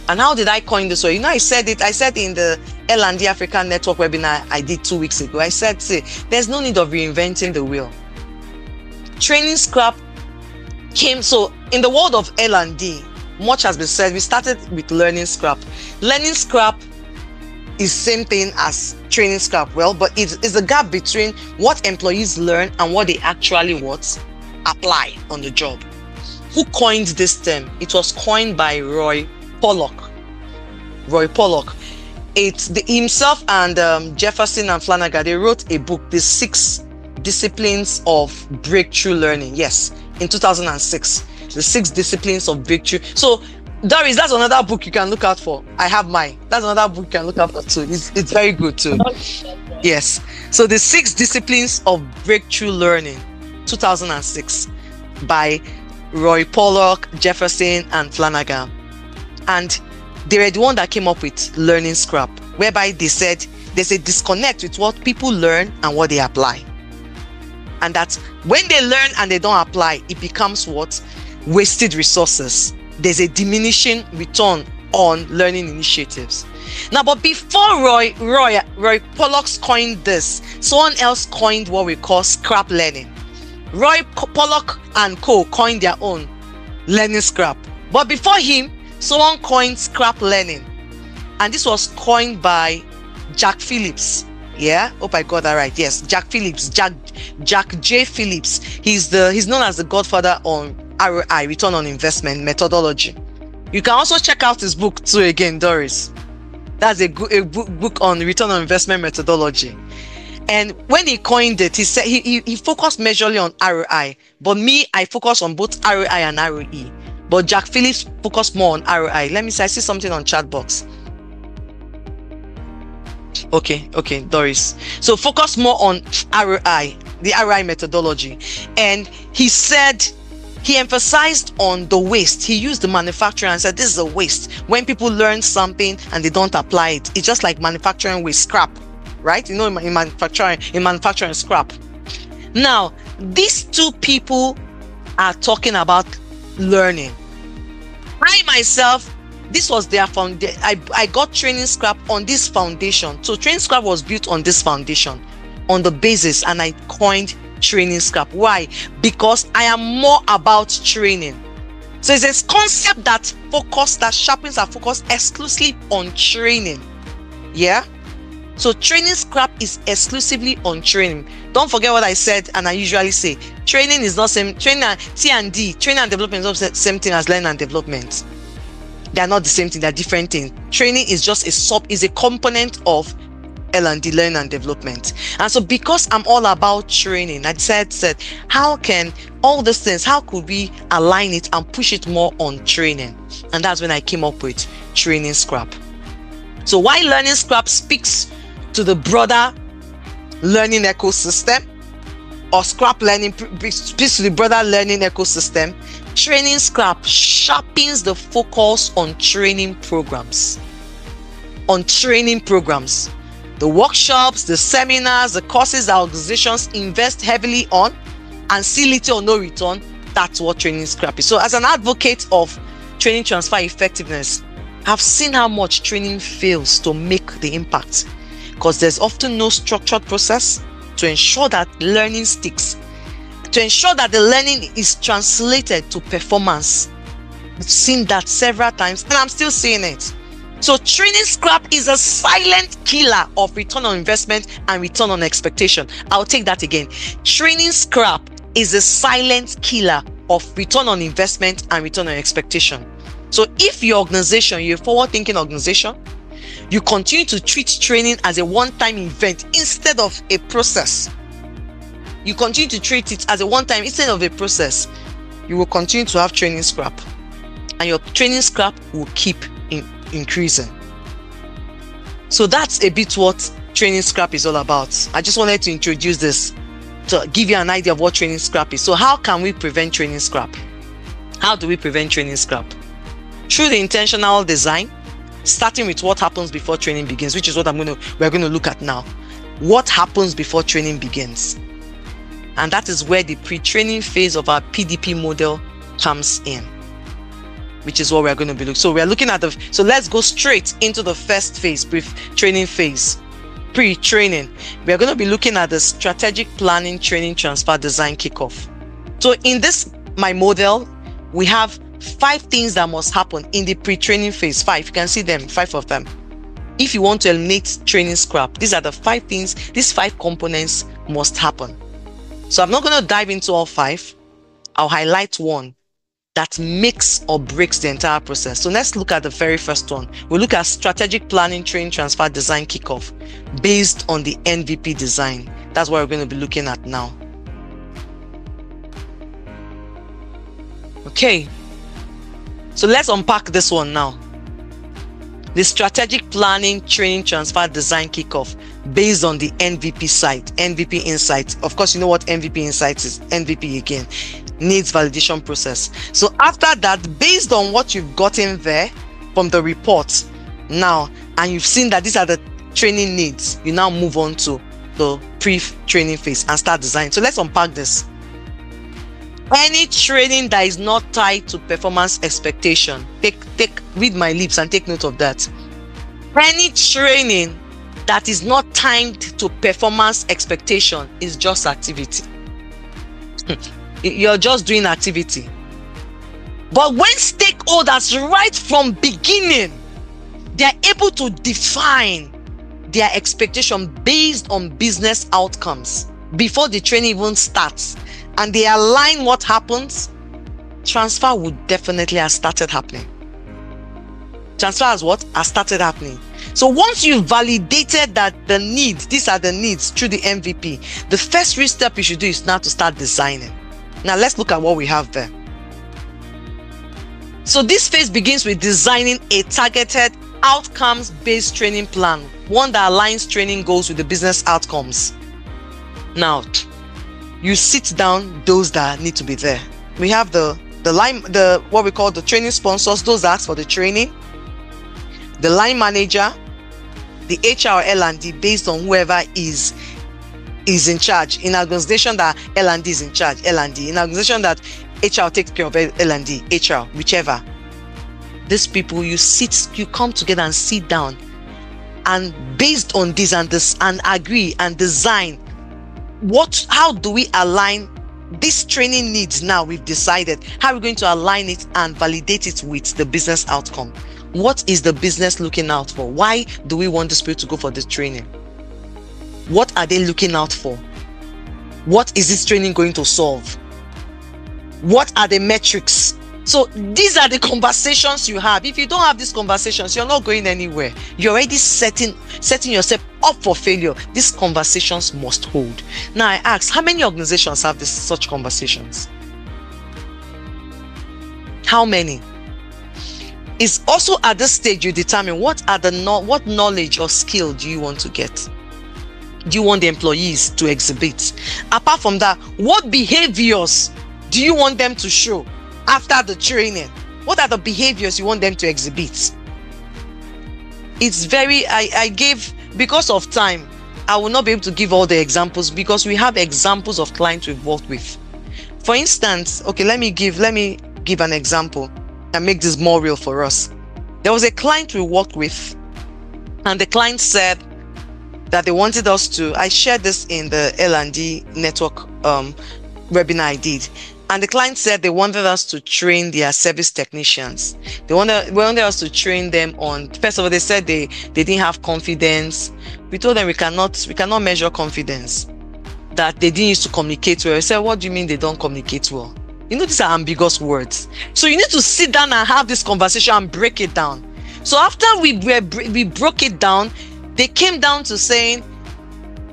And how did I coin this? So, I said in the L&D African Network webinar I did 2 weeks ago. I said, there's no need of reinventing the wheel. Training scrap came, so in the world of L&D, much has been said. We started with learning scrap. Learning scrap is same thing as training scrap. Well, but it is the gap between what employees learn and what they actually apply on the job. Who coined this term? It was coined by Roy Pollock. Himself and Jefferson and Flanagan, they wrote a book, The 6 Disciplines of Breakthrough Learning. Yes, in 2006. The 6 Disciplines of Breakthrough. So, Doris, that's another book you can look out for. I have mine. That's another book you can look out for too. It's very good too. Yes. So, The 6 Disciplines of Breakthrough Learning, 2006, by Roy Pollock, Jefferson, and Flanagan. And they were the one that came up with learning scrap, whereby they said there's a disconnect with what people learn and what they apply. And that when they learn and they don't apply, it becomes what? Wasted resources. There's a diminishing return on learning initiatives. Now, but before Roy Pollock coined this, someone else coined what we call scrap learning. Roy Pollock and co. coined their own learning scrap. But before him, someone coined scrap learning. And this was coined by Jack Phillips. Yeah, hope I got that right. Yes, Jack Phillips, Jack J. Phillips. He's known as the godfather on ROI, return on investment methodology. You can also check out his book too again, Doris. That's a book on return on investment methodology. And when he coined it, he said he focused majorly on ROI. But me, I focus on both ROI and ROE. But Jack Phillips focused more on ROI. Let me see, I see something on chat box. Okay, Doris. So focus more on ROI, the ROI methodology. And he said, he emphasized on the waste. He used the manufacturer and said, this is a waste. When people learn something and they don't apply it, it's just like manufacturing waste, scrap, right? You know, in manufacturing scrap. Now, these two people are talking about learning. I myself, this was their foundation. I got training scrap on this foundation. So training scrap was built on this foundation, on the basis, and I coined training scrap. Why? Because I am more about training. So it's a concept that sharpens our focus exclusively on training. Yeah. So training scrap is exclusively on training. Don't forget what I said, and I usually say training is not same. Training and T&D, training and development is not the same thing as learning and development. They are not the same thing, they're different things. Training is just a component of L&D, learning and development. And so because I'm all about training, I said, how can all these things, how could we align it and push it more on training? And that's when I came up with Training Scrap. So while Learning Scrap speaks to the broader learning ecosystem, or Scrap Learning speaks to the broader learning ecosystem, Training Scrap sharpens the focus on training programs. The workshops, the seminars, the courses that organizations invest heavily on and see little or no return, that's what Training Scrap is. So as an advocate of training transfer effectiveness, I've seen how much training fails to make the impact, because there's often no structured process to ensure that learning sticks, to ensure that the learning is translated to performance. I've seen that several times and I'm still seeing it. So Training Scrap is a silent killer of return on investment and return on expectation. I'll take that again. Training Scrap is a silent killer of return on investment and return on expectation. So if your organization, you're a forward-thinking organization, you continue to treat training as a one-time event instead of a process. You continue to treat it as a one-time instead of a process. You will continue to have Training Scrap, and your Training Scrap will keep increasing. So that's a bit what Training Scrap is all about. I just wanted to introduce this to give you an idea of what Training Scrap is. So how can we prevent Training Scrap? How do we prevent Training Scrap? Through the intentional design, starting with what happens before training begins, which is what we're going to look at now. What happens before training begins? And that is where the pre-training phase of our PDP model comes in, which is what we're going to be looking. So we're looking at so let's go straight into the first phase, pre-training phase. Pre-training. We're going to be looking at the strategic planning, training, transfer, design, kickoff. So in this, my model, we have 5 things that must happen in the pre-training phase. 5, you can see them, 5 of them. If you want to eliminate Training Scrap, these are the 5 things, these 5 components must happen. So I'm not going to dive into all 5. I'll highlight one that makes or breaks the entire process. So let's look at the very first one. We'll look at strategic planning, training, transfer, design, kickoff, based on the MVP design. That's what we're going to be looking at now. Okay. So let's unpack this one now. The strategic planning, training, transfer, design, kickoff, based on the MVP side, MVP insights. Of course, you know what MVP insights is. MVP again, needs validation process. So after that, based on what you've gotten there from the report now, and you've seen that these are the training needs, you now move on to the pre-training phase and start designing. So let's unpack this. Any training that is not tied to performance expectation, read my lips and take note of that. Any training that is not timed to performance expectation is just activity. You're just doing activity. But when stakeholders right from beginning, they're able to define their expectation based on business outcomes before the training even starts, and they align what happens, transfer would definitely have started happening. Transfer has what? Has started happening. So once you've validated that the needs, these are the needs through the MVP, the first real step you should do is now to start designing. Now let's look at what we have there. So this phase begins with designing a targeted outcomes-based training plan, one that aligns training goals with the business outcomes. Now, you sit down those that need to be there. We have what we call the training sponsors, those that ask for the training, the line manager, the HR L&D, based on whoever is in charge. In an organization that L&D is in charge, L&D. In an organization that HR takes care of L&D, HR, whichever. These people, you come together and sit down, and based on this and agree and design how do we align this training needs. Now we've decided how we're going to align it and validate it with the business outcome. What is the business looking out for? Why do we want this people to go for this training? What are they looking out for? What is this training going to solve? What are the metrics So these are the conversations you have. If you don't have these conversations, you're not going anywhere. You're already setting yourself up for failure. These conversations must hold. Now I ask, how many organizations have such conversations? How many? It's also at this stage you determine what knowledge or skill do you want to get? Do you want the employees to exhibit? Apart from that, what behaviors do you want them to show after the training? What are the behaviors you want them to exhibit? It's very, I gave, because of time, I will not be able to give all the examples because we have examples of clients we've worked with. For instance, okay, let me give an example and make this more real for us. There was a client we worked with, and the client said that they wanted us to, I shared this in the L&D network webinar I did. And the client said they wanted us to train their service technicians. They wanted us to train them on, first of all, they said they didn't have confidence. We told them we cannot measure confidence, that they didn't used to communicate well. I said, what do you mean they don't communicate well? You know, these are ambiguous words. So you need to sit down and have this conversation and break it down. So after we broke it down, they came down to saying,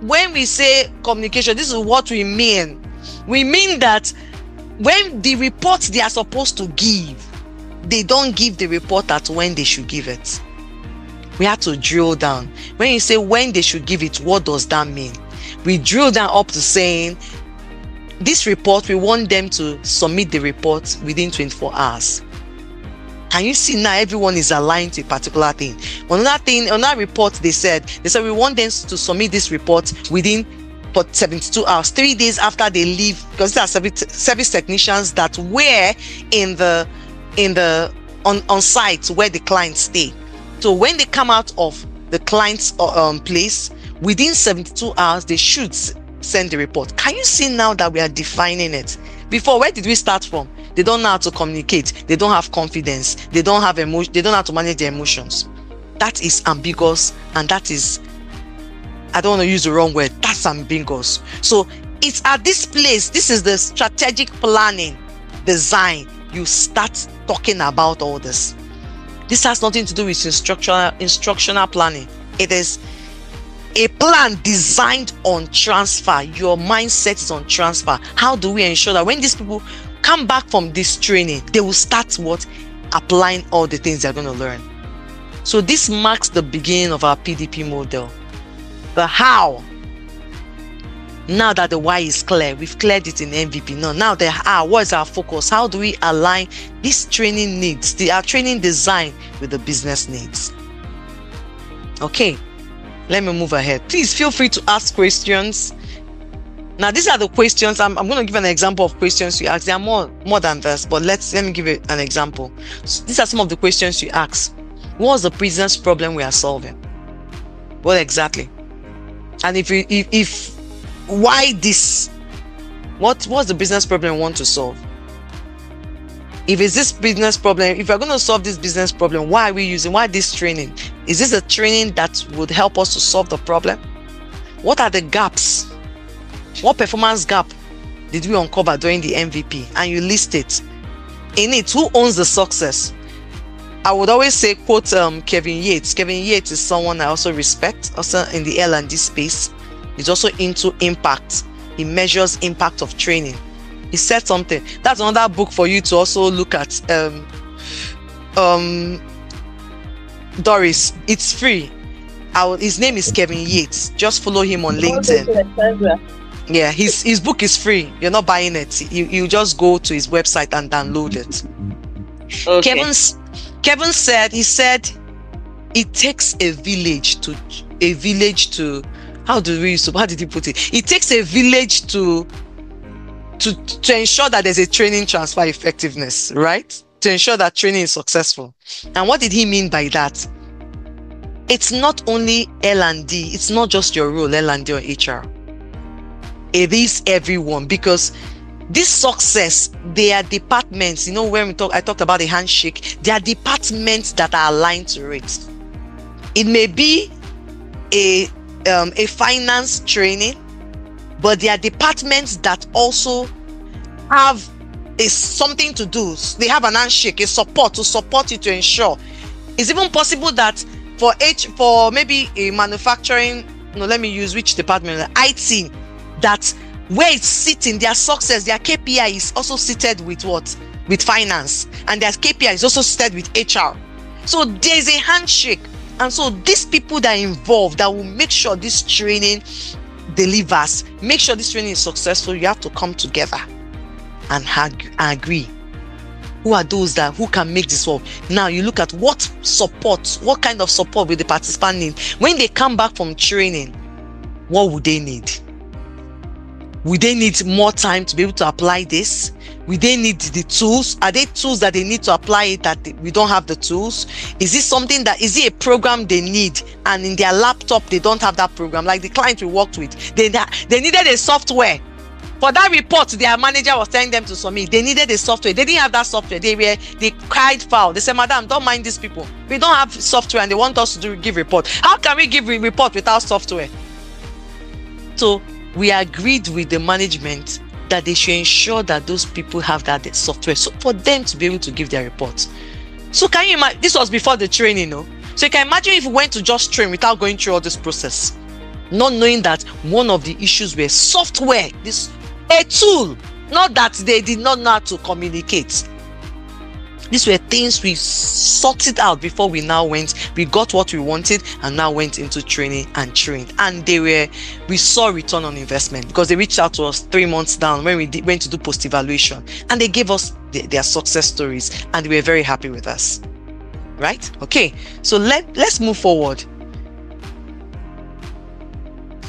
when we say communication, this is what we mean. We mean that when the report they are supposed to give, they don't give the report at when they should give it. We have to drill down. When you say when they should give it, what does that mean? We drill down up to saying, this report, we want them to submit the report within 24 hours. Can you see now everyone is aligned to a particular thing? On that report, they said we want them to submit this report within 72 hours, 3 days after they leave, because these are service technicians that were on site where the clients stay. So when they come out of the client's place, within 72 hours, they should send the report. Can you see now that we are defining it? Before, where did we start from? They don't know how to communicate. They don't have confidence. They don't have emotion. They don't know how to manage their emotions. That is ambiguous, and that is, I don't want to use the wrong word. That's ambiguous. So it's at this place. This is the strategic planning design. You start talking about all this. This has nothing to do with instructional planning. It is a plan designed on transfer. Your mindset is on transfer. How do we ensure that when these people come back from this training, they will start applying all the things they're going to learn? So this marks the beginning of our PDP model. The how. Now that the why is clear, we've cleared it in MVP. Now the how. What is our focus? How do we align these training needs, our training design, with the business needs? Okay, let me move ahead. Please feel free to ask questions. Now these are the questions. I'm going to give an example of questions you ask. There are more than this, but let me give you an example. So these are some of the questions you ask. What's the business problem we are solving? What exactly? And if why this? What's the business problem we want to solve? If it's this business problem, if we're going to solve this business problem, why this training? Is this a training that would help us to solve the problem? What are the gaps? What performance gap did we uncover during the MVP? And you list it. In it, who owns the success? I would always say, quote, Kevin Yates. Kevin Yates is someone I also respect, also in the L&D space. He's also into impact. He measures impact of training. He said something. That's another book for you to also look at. Doris, it's free. His name is Kevin Yates. Just follow him on LinkedIn. Yeah, his book is free. You're not buying it. You just go to his website and download it. Okay. Kevin said, it takes a village to how did he put it? It takes a village to ensure that there's a training transfer effectiveness, right? To ensure that training is successful. And what did he mean by that? It's not only L&D, it's not just your role, L&D or HR. It is everyone, because this success, there are departments, when I talked about the handshake, there are departments that are aligned to it. It may be a finance training, but there are departments that also have is something to do. They have an handshake, a support to support you to ensure. It's even possible that for maybe a manufacturing, let me use which department, IT, that where it's sitting, their success, their KPI is also seated with what? With finance, and their KPI is also seated with HR. So there's a handshake, and so these people that are involved that will make sure this training delivers, make sure this training is successful, you have to come together and agree. Who are those who can make this work? Now you look at what kind of support will the participant need when they come back from training. What would they need? Will they need more time to be able to apply this? Will they need the tools? Are there tools that they need to apply it that we don't have the tools? Is it a program they need and in their laptop they don't have that program? Like the client we worked with, they needed a software. For that report their manager was telling them to submit, they needed a software. They didn't have that software. They cried foul. They said, "Madam, don't mind these people. We don't have software and they want us to give report. How can we give a report without software?" So we agreed with the management that they should ensure that those people have that software, so for them to be able to give their reports. So can you imagine? This was before the training, no? So you can imagine if we went to just train without going through all this process, not knowing that one of the issues were software, a tool, not that they did not know how to communicate. These were things we sorted out before we got what we wanted and now went into training and trained. And we saw return on investment because they reached out to us 3 months down when we went to do post-evaluation, and they gave us their success stories and they were very happy with us. Right? Okay, so let's move forward.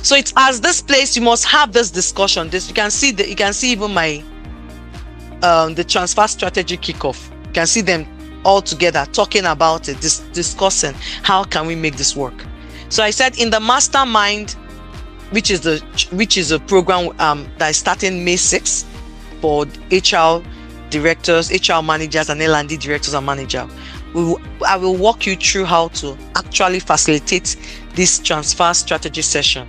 So it's as this place, you must have this discussion. You can see even my the transfer strategy kickoff. You can see them all together talking about it, discussing how can we make this work. So I said in the mastermind, which is a program that is starting May 6th for HR directors, HR managers, and L&D directors and managers. I will walk you through how to actually facilitate this transfer strategy session.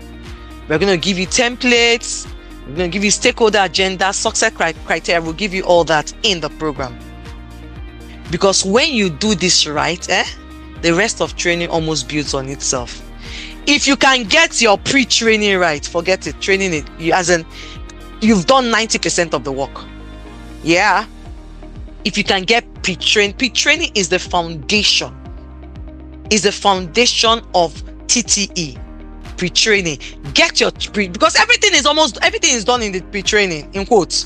We're going to give you templates, we're going to give you stakeholder agenda, success criteria. We'll give you all that in the program. Because when you do this right, the rest of training almost builds on itself. If you can get your pre-training right, forget it. Training it, you've done 90% of the work. Yeah. If you can get pre-training is the foundation. Is the foundation of TTE. Pre-training. Get your because everything is done in the pre-training, in quotes.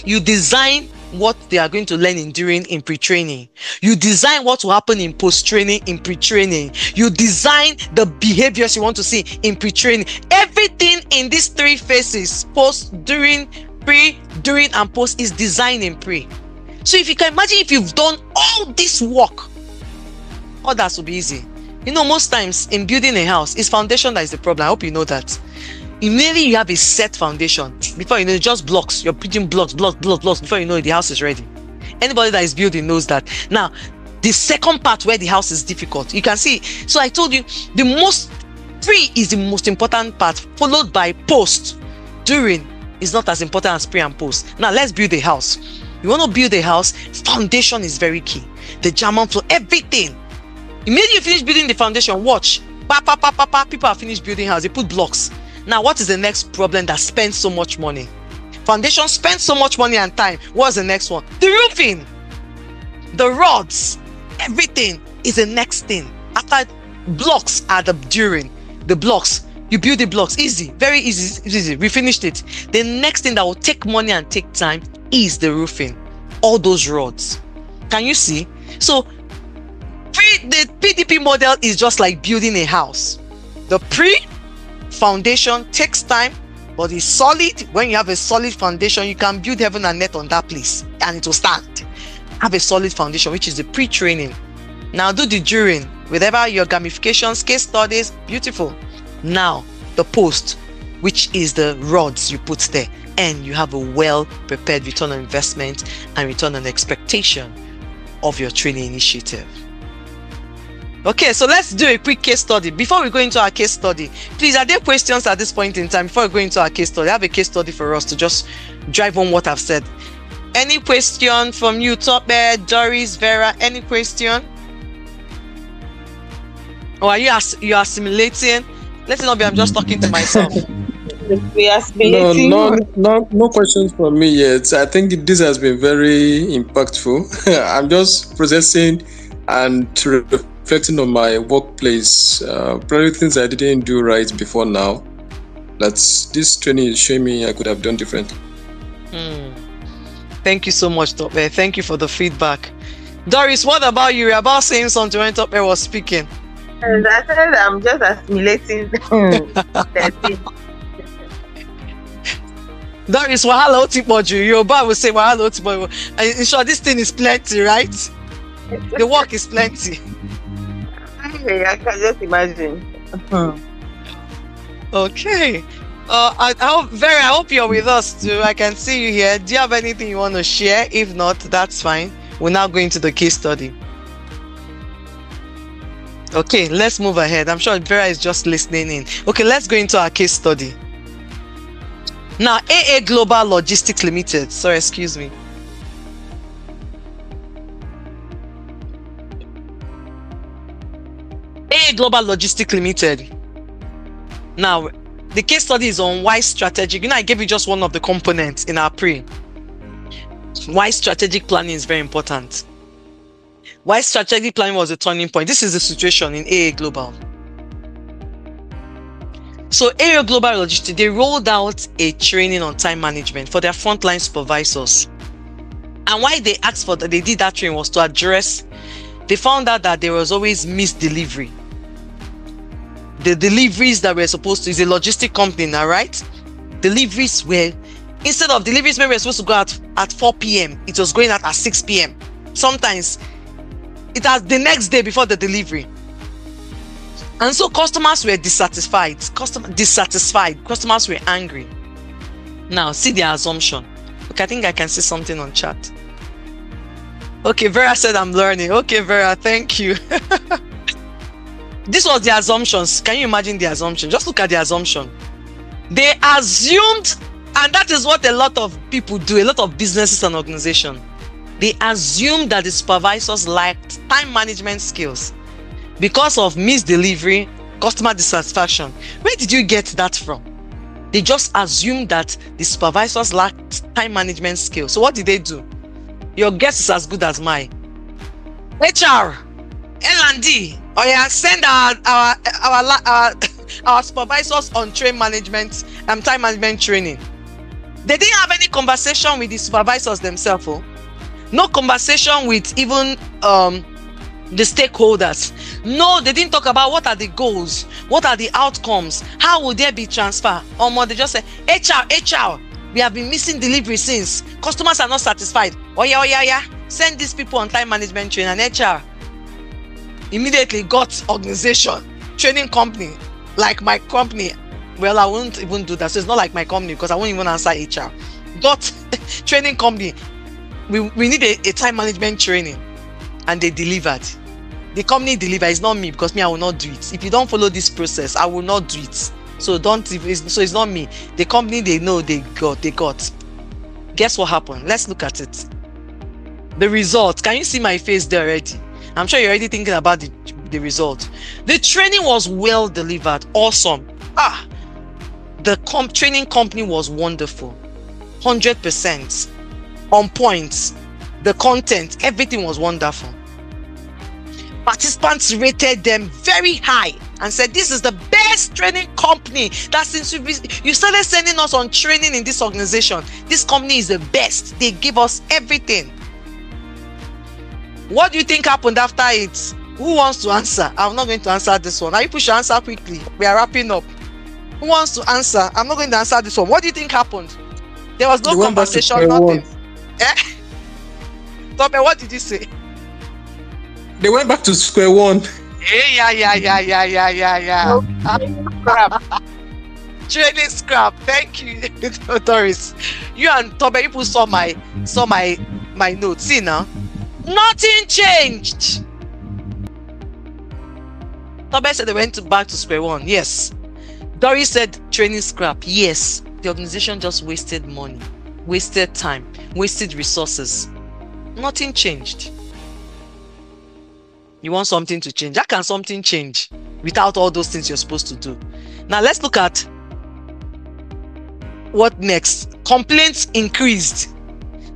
You design what they are going to learn in pre-training. You design what will happen in post-training, in pre-training. You design the behaviors you want to see in pre-training. Everything in these 3 phases, post, during, pre, during, and post, is designed in pre. So if you can imagine if you've done all this work, others will be easy. Most times in building a house, it's foundation that is the problem. I hope you know that. Immediately you have a set foundation. Before you know, just blocks. You're putting blocks. Before you know it, the house is ready. Anybody that is building knows that. Now, the second part where the house is difficult, you can see. So I told you, pre is the most important part, followed by post. During is not as important as pre and post. Now, let's build a house. You want to build a house, foundation is very key. The German floor, everything. Immediately you finish building the foundation, watch. People have finished building house, they put blocks. Now, what is the next problem that spends so much money? Foundation spends so much money and time. What's the next one? The roofing, the rods, everything is the next thing. After blocks are the during. The blocks, you build the blocks, easy, very easy. We finished it. The next thing that will take money and take time is the roofing. All those rods. Can you see? So the PDP model is just like building a house. The foundation takes time, but it's solid. When you have a solid foundation, you can build heaven and earth on that place and it will stand. Have a solid foundation, which is the pre-training. Now do the during, whatever your gamifications, case studies, beautiful. Now the post, which is the rods you put there, and you have a well-prepared return on investment and return on expectation of your training initiative. Okay, so let's do a quick case study. Before we go into our case study, please, are there questions at this point in time before we go into our case study? I have a case study for us to just drive on what I've said. Any question from you, Tope, Doris, Vera? Any question? Or are you assimilating? Let it not be I'm just talking to myself.
We are assimilating.
No questions from me yet. I think this has been very impactful. I'm just processing and reflecting on my workplace. Probably things I didn't do right before now. This training is showing me I could have done differently.
Thank you so much, Tope. Thank you for the feedback. Doris, what about you? You're about saying something when Tope was speaking.
And I said I'm just assimilating.
Doris, wahala otipoju. Yoruba will say wahala otipoju. In short, this thing is plenty, right? The work is plenty.
I can just imagine.
Okay. I hope you're with us too. I can see you here. Do you have anything you want to share? If not, that's fine. We're now going to the case study. Okay, let's move ahead. I'm sure Vera is just listening in. Okay, let's go into our case study. Now, AA Global Logistics Limited. Sorry, excuse me. AA Global Logistics Limited. Now, the case study is on why strategic. I gave you just one of the components in our pre. Why strategic planning is very important. Why strategic planning was a turning point. This is the situation in AA Global. So AA Global Logistics, they rolled out a training on time management for their frontline supervisors. And why they asked for that, they did that training was to address, they found out that there was always missed delivery. The deliveries that were supposed to, is a logistic company now, right? Deliveries were, instead of deliveries maybe were supposed to go out at 4 p.m., it was going out at 6 p.m. Sometimes it was the next day before the delivery. And so customers were dissatisfied. Customers were angry. Now, see the assumption. Okay, I think I can see something on chat. Okay, Vera said I'm learning. Okay, Vera, thank you. This was the assumptions. Can you imagine the assumption? Just look at the assumption. They assumed, and that is what a lot of people do, a lot of businesses and organizations. They assumed that the supervisors lacked time management skills because of missed delivery, customer dissatisfaction. Where did you get that from? They just assumed that the supervisors lacked time management skills. So what did they do? Your guess is as good as mine. HR, L&D, oh yeah, send our supervisors on time management training. They didn't have any conversation with the supervisors themselves. Oh? No conversation with even the stakeholders. No, they didn't talk about what are the goals, what are the outcomes, how will there be transfer. They just say, HR, we have been missing delivery since. Customers are not satisfied. Oh yeah. Send these people on time management training. And HR immediately got organization, training company, like my company. Well, I won't even do that. So it's not like my company because I won't even answer HR. Got training company. We need a time management training. And they delivered. The company delivered. It's not me because me, I will not do it. If you don't follow this process, I will not do it. So it's not me. The company, they know they got. Guess what happened? Let's look at it. The result. Can you see my face there already? I'm sure you're already thinking about the result. The training was well delivered. Awesome. The training company was wonderful. 100%. On point. The content, everything was wonderful. Participants rated them very high and said, this is the best training company that since you started sending us on training in this organization, this company is the best. They give us everything. What do you think happened after it? Who wants to answer? I'm not going to answer this one. Now you push answer quickly. We are wrapping up. Who wants to answer? I'm not going to answer this one. What do you think happened? There was no conversation, nothing. Tope, what did you say?
They went back to square one.
Yeah. Scrap. Training scrap. Thank you, Doris. You and Tope, people saw my notes. See now, nothing changed. Tobe said they went back to square one. Yes. Doris said training scrap. Yes. The organization just wasted money, wasted time, wasted resources. Nothing changed. You want something to change? How can something change without all those things you're supposed to do? Now let's look at what next. Complaints increased.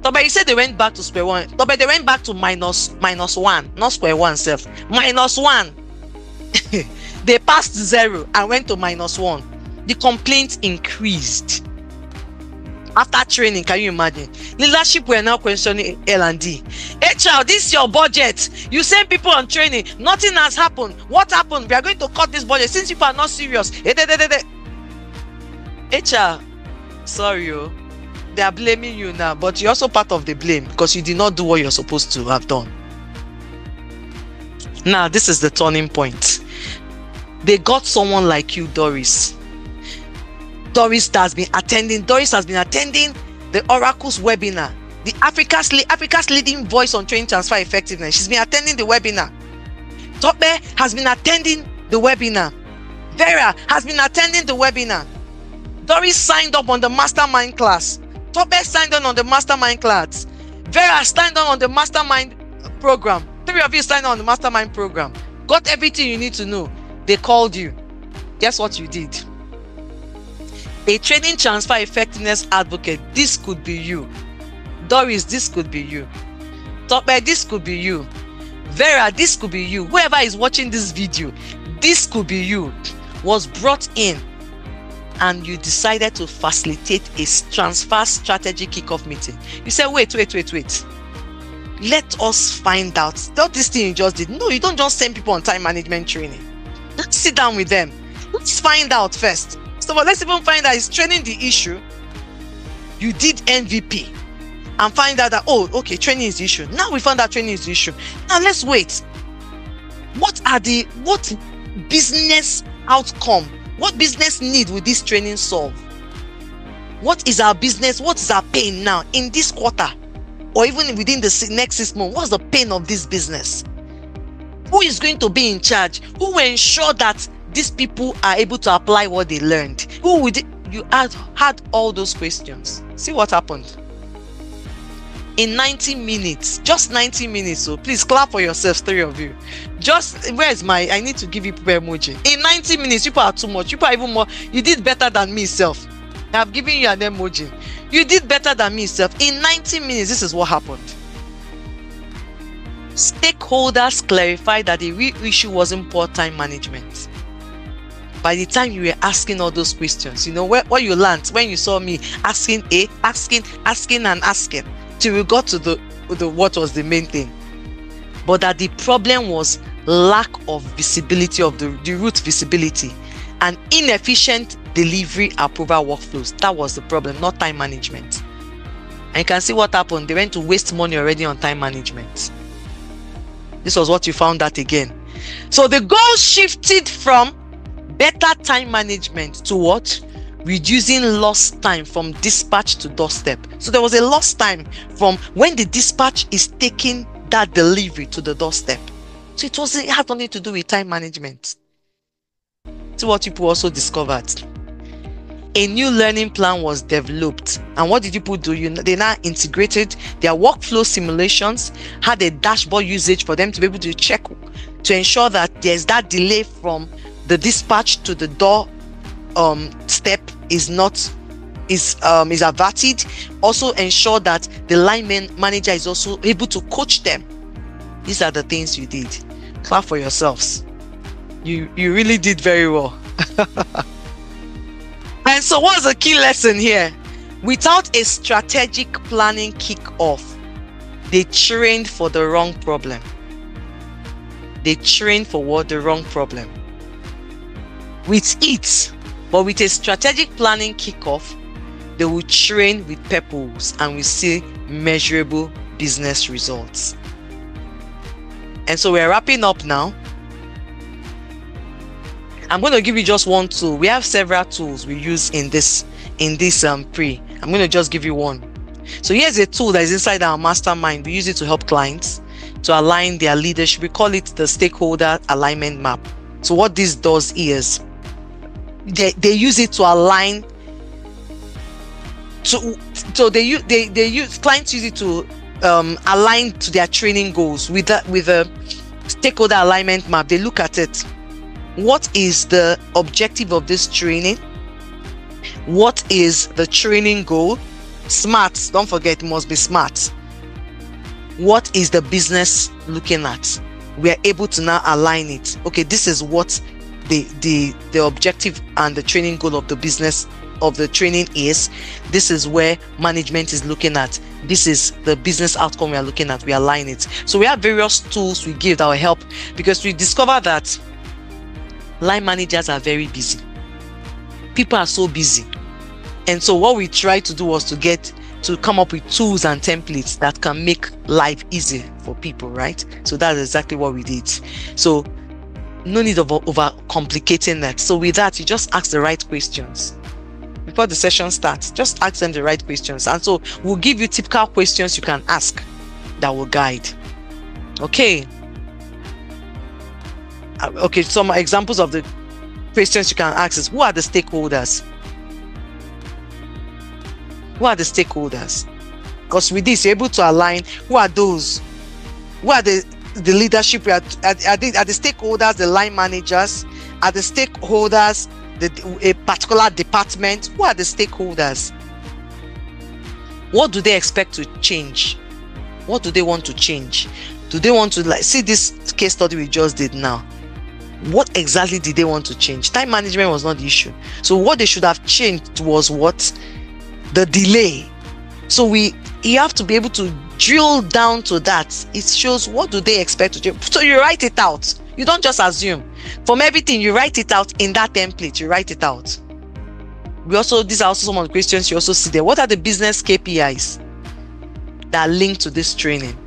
Tobe, you said they went back to square one. Tobe, they went back to minus one, not square one self. Minus one. They passed 0 and went to minus 1. The complaints increased. After training, can you imagine? Leadership were now questioning L&D. HR, this is your budget. You send people on training. Nothing has happened. What happened? We are going to cut this budget since people are not serious. HR, sorry, they are blaming you now, but you're also part of the blame because you did not do what you're supposed to have done. Now, this is the turning point. They got someone like you, Doris. Doris has been attending the Oracle's webinar, the Africa's leading voice on training transfer effectiveness. She's been attending the webinar. Tobe has been attending the webinar. Vera has been attending the webinar. Doris signed up on the mastermind class. Tobe signed on the mastermind class. Vera signed on the mastermind program. 3 of you signed on the mastermind program. Got everything you need to know. They called you. Guess what you did? A training transfer effectiveness advocate. This could be you. Doris, this could be you. Tobe, this could be you. Vera, this could be you. Whoever is watching this video, this could be you. Was brought in and you decided to facilitate a transfer strategy kickoff meeting. You said, wait. Let us find out. Not this thing you just did. No, you don't just send people on time management training. Let's sit down with them. Let's find out first. So let's even find out is training the issue. You did MVP and find out that, oh, okay, training is the issue. Now we found out training is the issue. Now let's wait. What business outcome, what business need will this training solve? What is our business? What is our pain now in this quarter? Or even within the next 6 months? What's the pain of this business? Who is going to be in charge? Who will ensure that these people are able to apply what they learned? Who would you had all those questions? See what happened. In 90 minutes, just 90 minutes. So please clap for yourselves, 3 of you. I need to give you people emoji. In 90 minutes, people are too much. People are even more. You did better than me, self. I've given you an emoji. You did better than me, self. In 90 minutes, this is what happened. Stakeholders clarified that the real issue wasn't poor time management. By the time you were asking all those questions, what you learned when you saw me asking till we got to the what was the main thing. But that the problem was lack of visibility of the root visibility and inefficient delivery approval workflows. That was the problem, not time management. And you can see what happened. They went to waste money already on time management. This was what you found out again. So the goal shifted from better time management to what? Reducing lost time from dispatch to doorstep. So there was a lost time from when the dispatch is taking that delivery to the doorstep. So it had nothing to do with time management. See what people also discovered. A new learning plan was developed. And what did people do? They now integrated their workflow simulations, had a dashboard usage for them to be able to check, to ensure that there's that delay from the dispatch to the door step is averted. Also ensure that the line manager is also able to coach them. These are the things you did. Clap for yourselves. You really did very well. And so what's the key lesson here? Without a strategic planning kick-off, they trained for the wrong problem. They trained for what? The wrong problem. With it, but with a strategic planning kick-off, they will train with purpose and will see measurable business results. And so we're wrapping up now. I'm going to give you just one tool. We have several tools we use in this pre. I'm going to just give you one. So here's a tool that is inside our mastermind. We use it to help clients to align their leadership. We call it the stakeholder alignment map. So what this does is they use it to align so they use clients use it to align to their training goals with a stakeholder alignment map. They look at it. What is the objective of this training? What is the training goal? Smart, don't forget, it must be smart. What is the business looking at? We are able to now align it. Okay, this is what the objective and the training goal of the business of the training is. This is where management is looking at. This is the business outcome we are looking at. We align it. So we have various tools we give that will help, because we discover that line managers are very busy. People are so busy. And so what we tried to do was to come up with tools and templates that can make life easy for people, right? So that's exactly what we did. So no need of over complicating that. So with that, you just ask the right questions. Before the session starts, just ask them the right questions. And so we'll give you typical questions you can ask that will guide. Okay. Okay, some examples of the questions you can ask is, who are the stakeholders? Who are the stakeholders? Because with this, you're able to align who are those, who are the leadership, are the stakeholders, the line managers, are the stakeholders, a particular department. Who are the stakeholders? What do they expect to change? What do they want to change? Do they want to see this case study we just did now? What exactly did they want to change? Time management was not the issue. So what they should have changed was what? The delay. So you have to be able to drill down to that. It shows what do they expect to change. So you write it out. You don't just assume. From everything, you write it out in that template. You write it out. These are also some of the questions you also see there. What are the business KPIs that are linked to this training?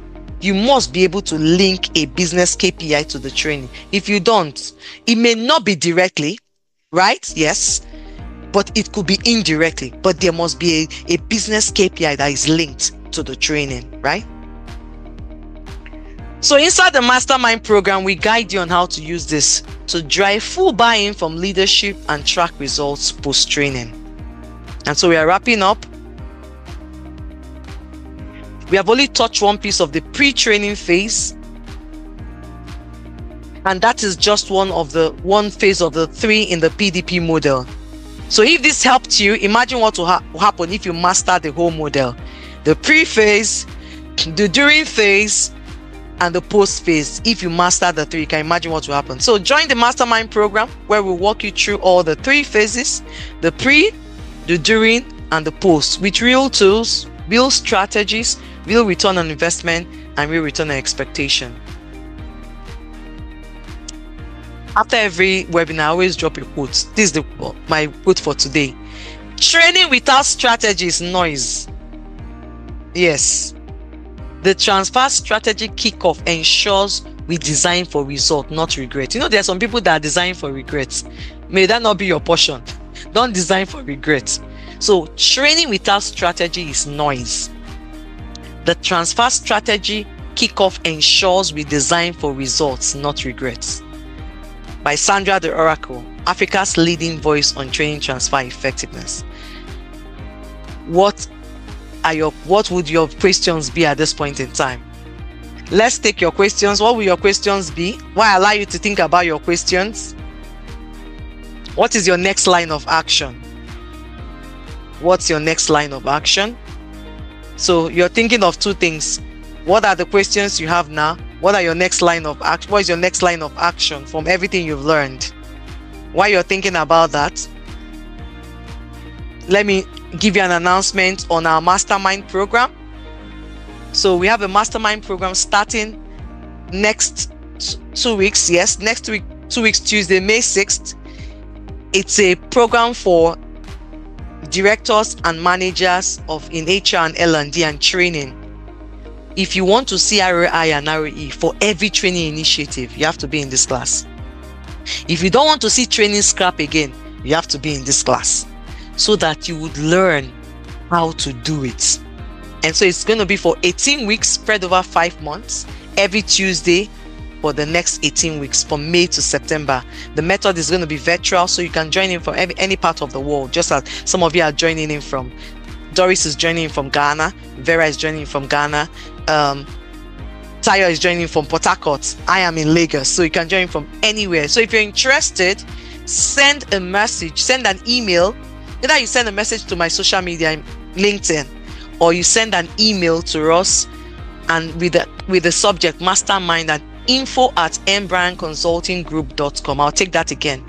You must be able to link a business KPI to the training. If you don't, it may not be directly, right? Yes. But it could be indirectly. But there must be a business KPI that is linked to the training, right? So inside the Mastermind program, we guide you on how to use this to drive full buy-in from leadership and track results post-training. And so we are wrapping up. We have only touched one piece of the pre-training phase. And that is just one phase of the 3 in the PDP model. So if this helped you, imagine what will happen if you master the whole model. The pre-phase, the during phase, and the post phase. If you master the 3, you can imagine what will happen. So join the Mastermind program, where we'll walk you through all the 3 phases: the pre, the during, and the post, with real tools, real strategies, real return on investment, and real return on expectation. After every webinar, I always drop a quote. This is my quote for today. Training without strategy is noise. Yes. The transfer strategy kickoff ensures we design for result, not regret. You know, there are some people that are designed for regrets. May that not be your portion. Don't design for regret. So training without strategy is noise. The transfer strategy kickoff ensures we design for results, not regrets. By Sandra the Oracle, Africa's leading voice on training transfer effectiveness. What would your questions be at this point in time? Let's take your questions. What will your questions be? Why allow you to think about your questions? What is your next line of action? What's your next line of action? So you're thinking of 2 things. What are the questions you have now? What are your next line of action? What is your next line of action from everything you've learned? While you're thinking about that, let me give you an announcement on our Mastermind program. So we have a Mastermind program starting next 2 weeks. Yes, next week, 2 weeks, Tuesday, May 6th. It's a program for directors and managers in HR and L&D and training. If you want to see ROI and ROE for every training initiative, you have to be in this class. If you don't want to see training scrap again, you have to be in this class, so that you would learn how to do it. And so it's going to be for 18 weeks spread over 5 months, every Tuesday for the next 18 weeks from May to September. The method is going to be virtual, so you can join in from any part of the world, just as some of you are joining in from. Doris is joining in from Ghana. Vera is joining in from Ghana. Tayo is joining from Port Harcourt. I am in Lagos, so you can join from anywhere. So if you're interested, send a message, send an email. Either you send a message to my social media, LinkedIn, or you send an email to us, and with the subject mastermind at info@mbryanconsultinggroup.com. I'll take that again,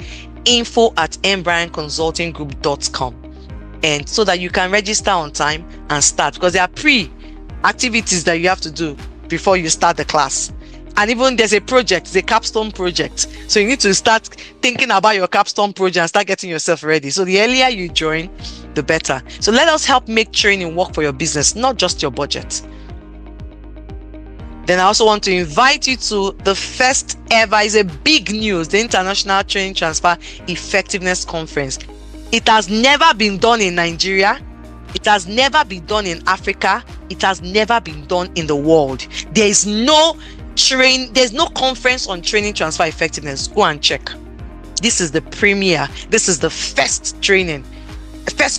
info@mbryanconsultinggroup.com, and so that you can register on time and start, because there are pre-activities that you have to do before you start the class. And even there's a project, the capstone project. So you need to start thinking about your capstone project and start getting yourself ready. So the earlier you join, the better. So let us help make training work for your business, not just your budget. Then I also want to invite you to the first ever, is a big news, the International Training Transfer Effectiveness Conference. It has never been done in Nigeria. It has never been done in Africa. It has never been done in the world. There's no conference on training transfer effectiveness. Go and check. This is the premiere. This is the first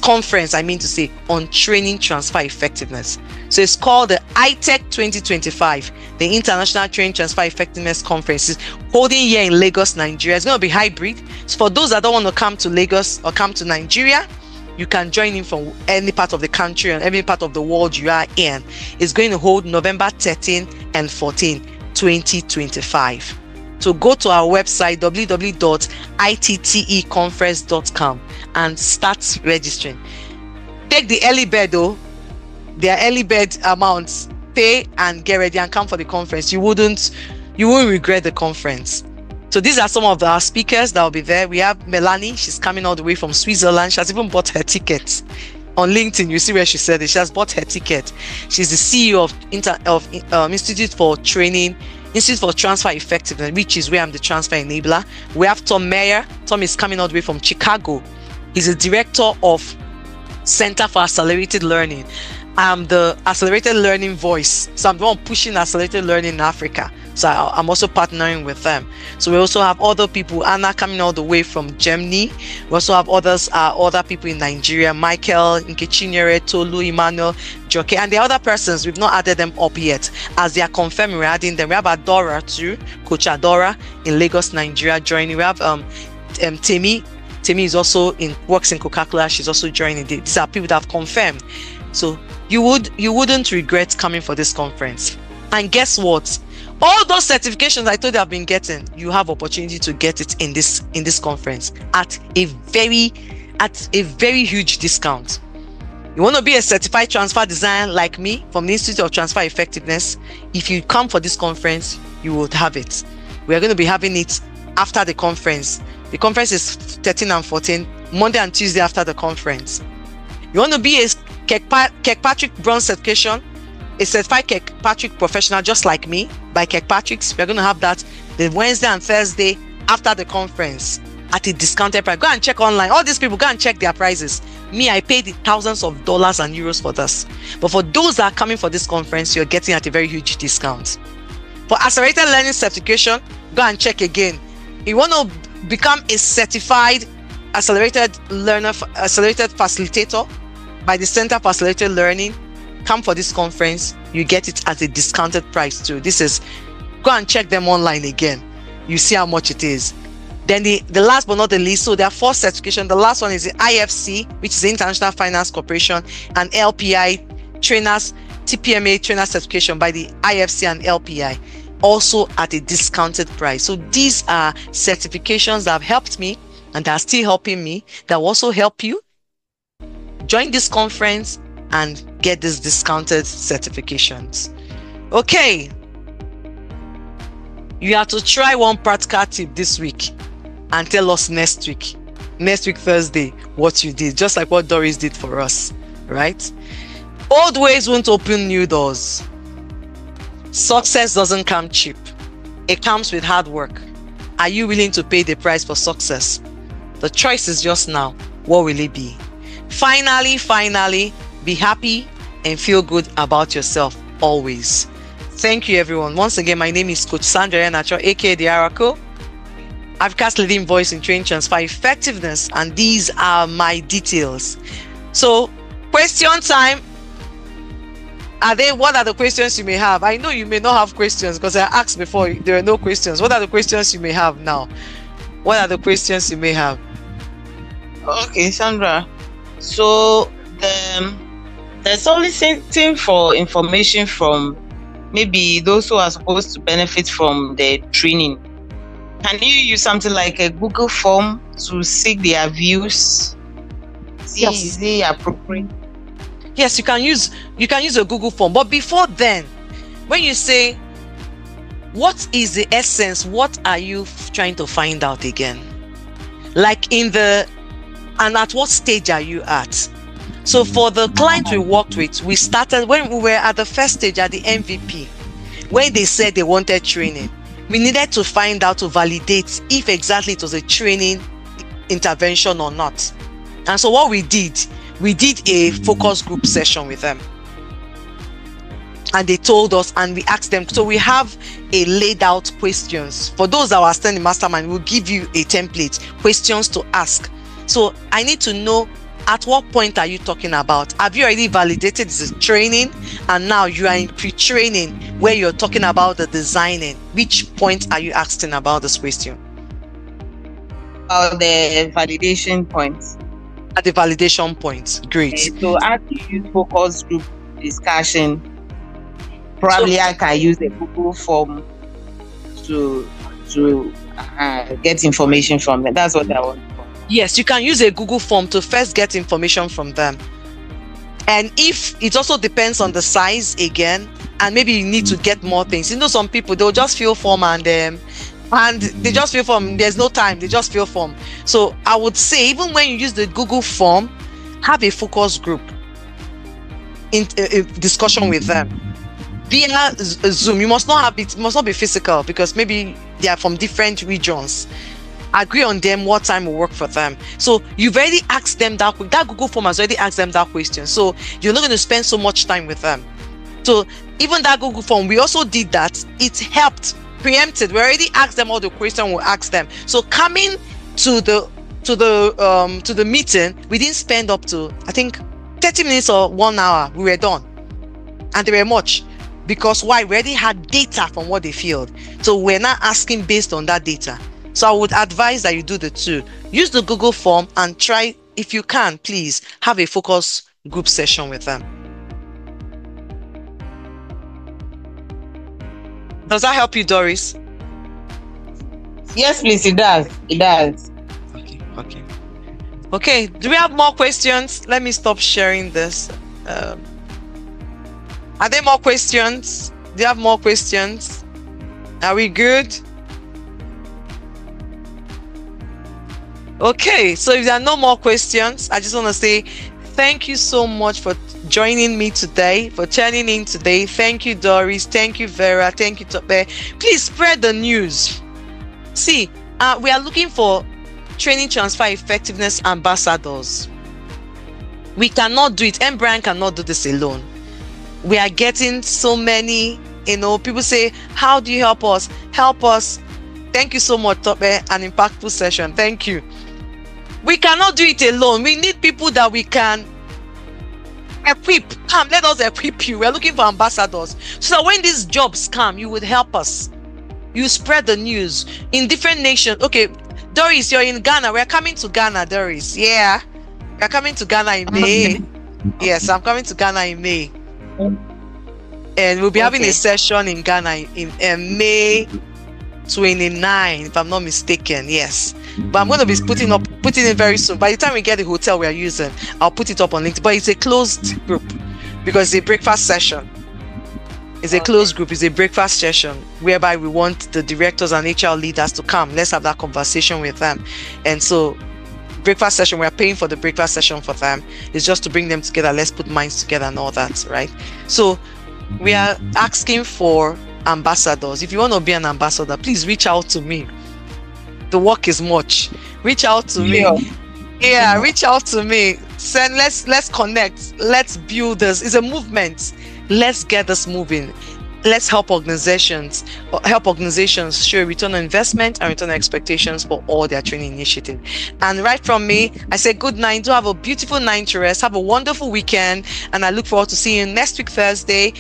conference, on training transfer effectiveness. So it's called the ITEC 2025, the International Training Transfer Effectiveness Conference. It's holding here in Lagos, Nigeria. It's going to be hybrid. So for those that don't want to come to Lagos or come to Nigeria, you can join in from any part of the country and any part of the world you are in. It's going to hold November 13 and 14, 2025. So go to our website, www.itteconference.com, and start registering. Take the early bird though. Their early bird amounts. Pay and get ready and come for the conference. You won't regret the conference. So these are some of our speakers that will be there. We have Melanie. She's coming all the way from Switzerland. She has even bought her ticket. On LinkedIn, you see where she said it. She has bought her ticket. She's the CEO of Institute for Transfer Effectiveness, which is where I'm the transfer enabler. We have Tom Meyer. Tom is coming all the way from Chicago. He's the director of Center for Accelerated Learning. I'm the accelerated learning voice. So I'm the one pushing accelerated learning in Africa. So I'm also partnering with them. So we also have other people, Anna coming all the way from Germany. We also have other people in Nigeria, Michael, Nkechinyere, Tolu, Emmanuel, Joke, and the other persons, we've not added them up yet. As they are confirmed, we're adding them. We have Adora too, Coach Adora in Lagos, Nigeria, joining. We have Temi. Temi is also works in Coca-Cola. She's also joining. These are people that have confirmed. So you wouldn't regret coming for this conference. And guess what? All those certifications I told you I've been getting, you have opportunity to get it in this conference at a very huge discount. You want to be a certified transfer designer like me from the Institute of Transfer Effectiveness? If you come for this conference, you will have it. We are going to be having it after the conference. The conference is 13 and 14, Monday and Tuesday after the conference. You want to be a Kirkpatrick Bronze certification, a certified Kirkpatrick professional just like me by Kirkpatrick's. We're going to have that the Wednesday and Thursday after the conference at a discounted price. Go and check online. All these people, go and check their prices. Me, I paid thousands of dollars and euros for this. But for those that are coming for this conference, you're getting at a very huge discount. For accelerated learning certification, go and check again. You want to become a certified accelerated facilitator by the Center for Accelerated Learning, come for this conference. You get it at a discounted price too. Go and check them online again. You see how much it is. Then the last but not the least, so there are 4 certifications. The last one is the IFC, which is the International Finance Corporation, and LPI trainers, TPMA trainer certification by the IFC and LPI, also at a discounted price. So these are certifications that have helped me and that are still helping me, that will also help you. Join this conference and get these discounted certifications. Okay. You have to try one practical tip this week and tell us next week Thursday, what you did, just like what Doris did for us, right? Old ways won't open new doors. Success doesn't come cheap. It comes with hard work. Are you willing to pay the price for success? The choice is just now. What will it be? Finally, be happy and feel good about yourself always. Thank you, everyone. Once again, my name is Coach Sandra Nacho, aka The Oracle, Africa's leading voice in training transfer effectiveness, and these are my details. So, question time. What are the questions you may have? I know you may not have questions because I asked before, there are no questions. What are the questions you may have now? What are the questions you may have?
Okay, Sandra. So there's only something for information from maybe those who are supposed to benefit from the training. Can you use something like a Google form to seek their views?
Yes.
Is it appropriate?
Yes, you can use a Google form. But before then, when you say, what is the essence? What are you trying to find out again? Like and at what stage are you at? So for the client we worked with, we started when we were at the first stage at the MVP, when they said they wanted training. We needed to find out to validate if exactly it was a training intervention or not. And so what we did a focus group session with them. And they told us, and we asked them. So we have a laid out questions. For those that are still in mastermind, we'll give you a template, questions to ask. So I need to know, at what point are you talking about? Have you already validated this training? And now you are in pre-training where you're talking about the designing. Which point are you asking about this question?
The validation points.
At the validation point. Great.
Okay, so as you use focus group discussion, probably I can use a Google form to get information from them. That's what I want.
Yes, you can use a Google form to first get information from them. And if it also depends on the size again, and maybe you need to get more things. You know, some people, they'll just fill form and they just fill form. There's no time. They just fill form. So I would say, even when you use the Google form, have a focus group in discussion with them via Zoom. You must not be physical, because maybe they are from different regions. Agree on them what time will work for them. So you've already asked them that Google form has already asked them that question. So you're not going to spend so much time with them. So even that Google form, we also did that. It helped. Preempted. We already asked them all the questions we asked them. So coming to the meeting, we didn't spend up to, I think, 30 minutes or 1 hour. We were done, and they were much, because why? We already had data from what they filled. So we're not asking based on that data. So I would advise that you do the two. Use the Google form and try, if you can, please have a focus group session with them. Does that help you, Doris?
Yes, please. It does. It does.
Okay. Do we have more questions? Let me stop sharing this. Are there more questions? Do you have more questions? Are we good? Okay. So if there are no more questions, I just want to say thank you so much for joining me today, for tuning in today. Thank you, Doris. Thank you, Vera. Thank you, Tope. Please spread the news. See, we are looking for training transfer effectiveness ambassadors. We cannot do it. Brian cannot do this alone. We are getting so many, people say, how do you help us? Help us. Thank you so much, Tope. An impactful session. Thank you. We cannot do it alone. We need people that we can equip. Come, let us equip you. We're looking for ambassadors, so that when these jobs come, you would help us. You spread the news in different nations. Okay, Doris, you're in Ghana. We're coming to Ghana, Doris. Yeah, we're coming to Ghana in May. Yes, I'm coming to Ghana in May, and we'll be having a session in Ghana in May 29, if I'm not mistaken. Yes, but I'm going to be putting it very soon. By the time we get the hotel we are using, I'll put it up on LinkedIn. But it's a closed group, because it's a breakfast session. It's a closed group. It's a breakfast session whereby we want the directors and HR leaders to come. Let's have that conversation with them. And so, breakfast session, we're paying for the breakfast session for them. It's just to bring them together. Let's put minds together and all that, right? So we are asking for ambassadors. If you want to be an ambassador, please reach out to me. The work is much. Reach out to me. Yeah, reach out to me. Let's connect. Let's build this. It's a movement. Let's get this moving. let's help organizations show return on investment and return on expectations for all their training initiative. And right from me, I say good night. Do have a beautiful night to rest. Have a wonderful weekend, and I look forward to seeing you next week Thursday.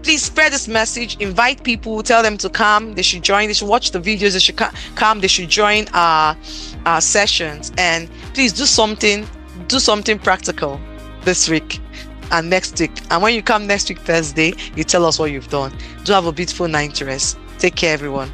Please spread this message, invite people, tell them to come. They should join, they should watch the videos, they should come, they should join our sessions, and please do something practical this week and next week. And when you come next week Thursday, you tell us what you've done. Do have a beautiful night to rest. Take care, everyone.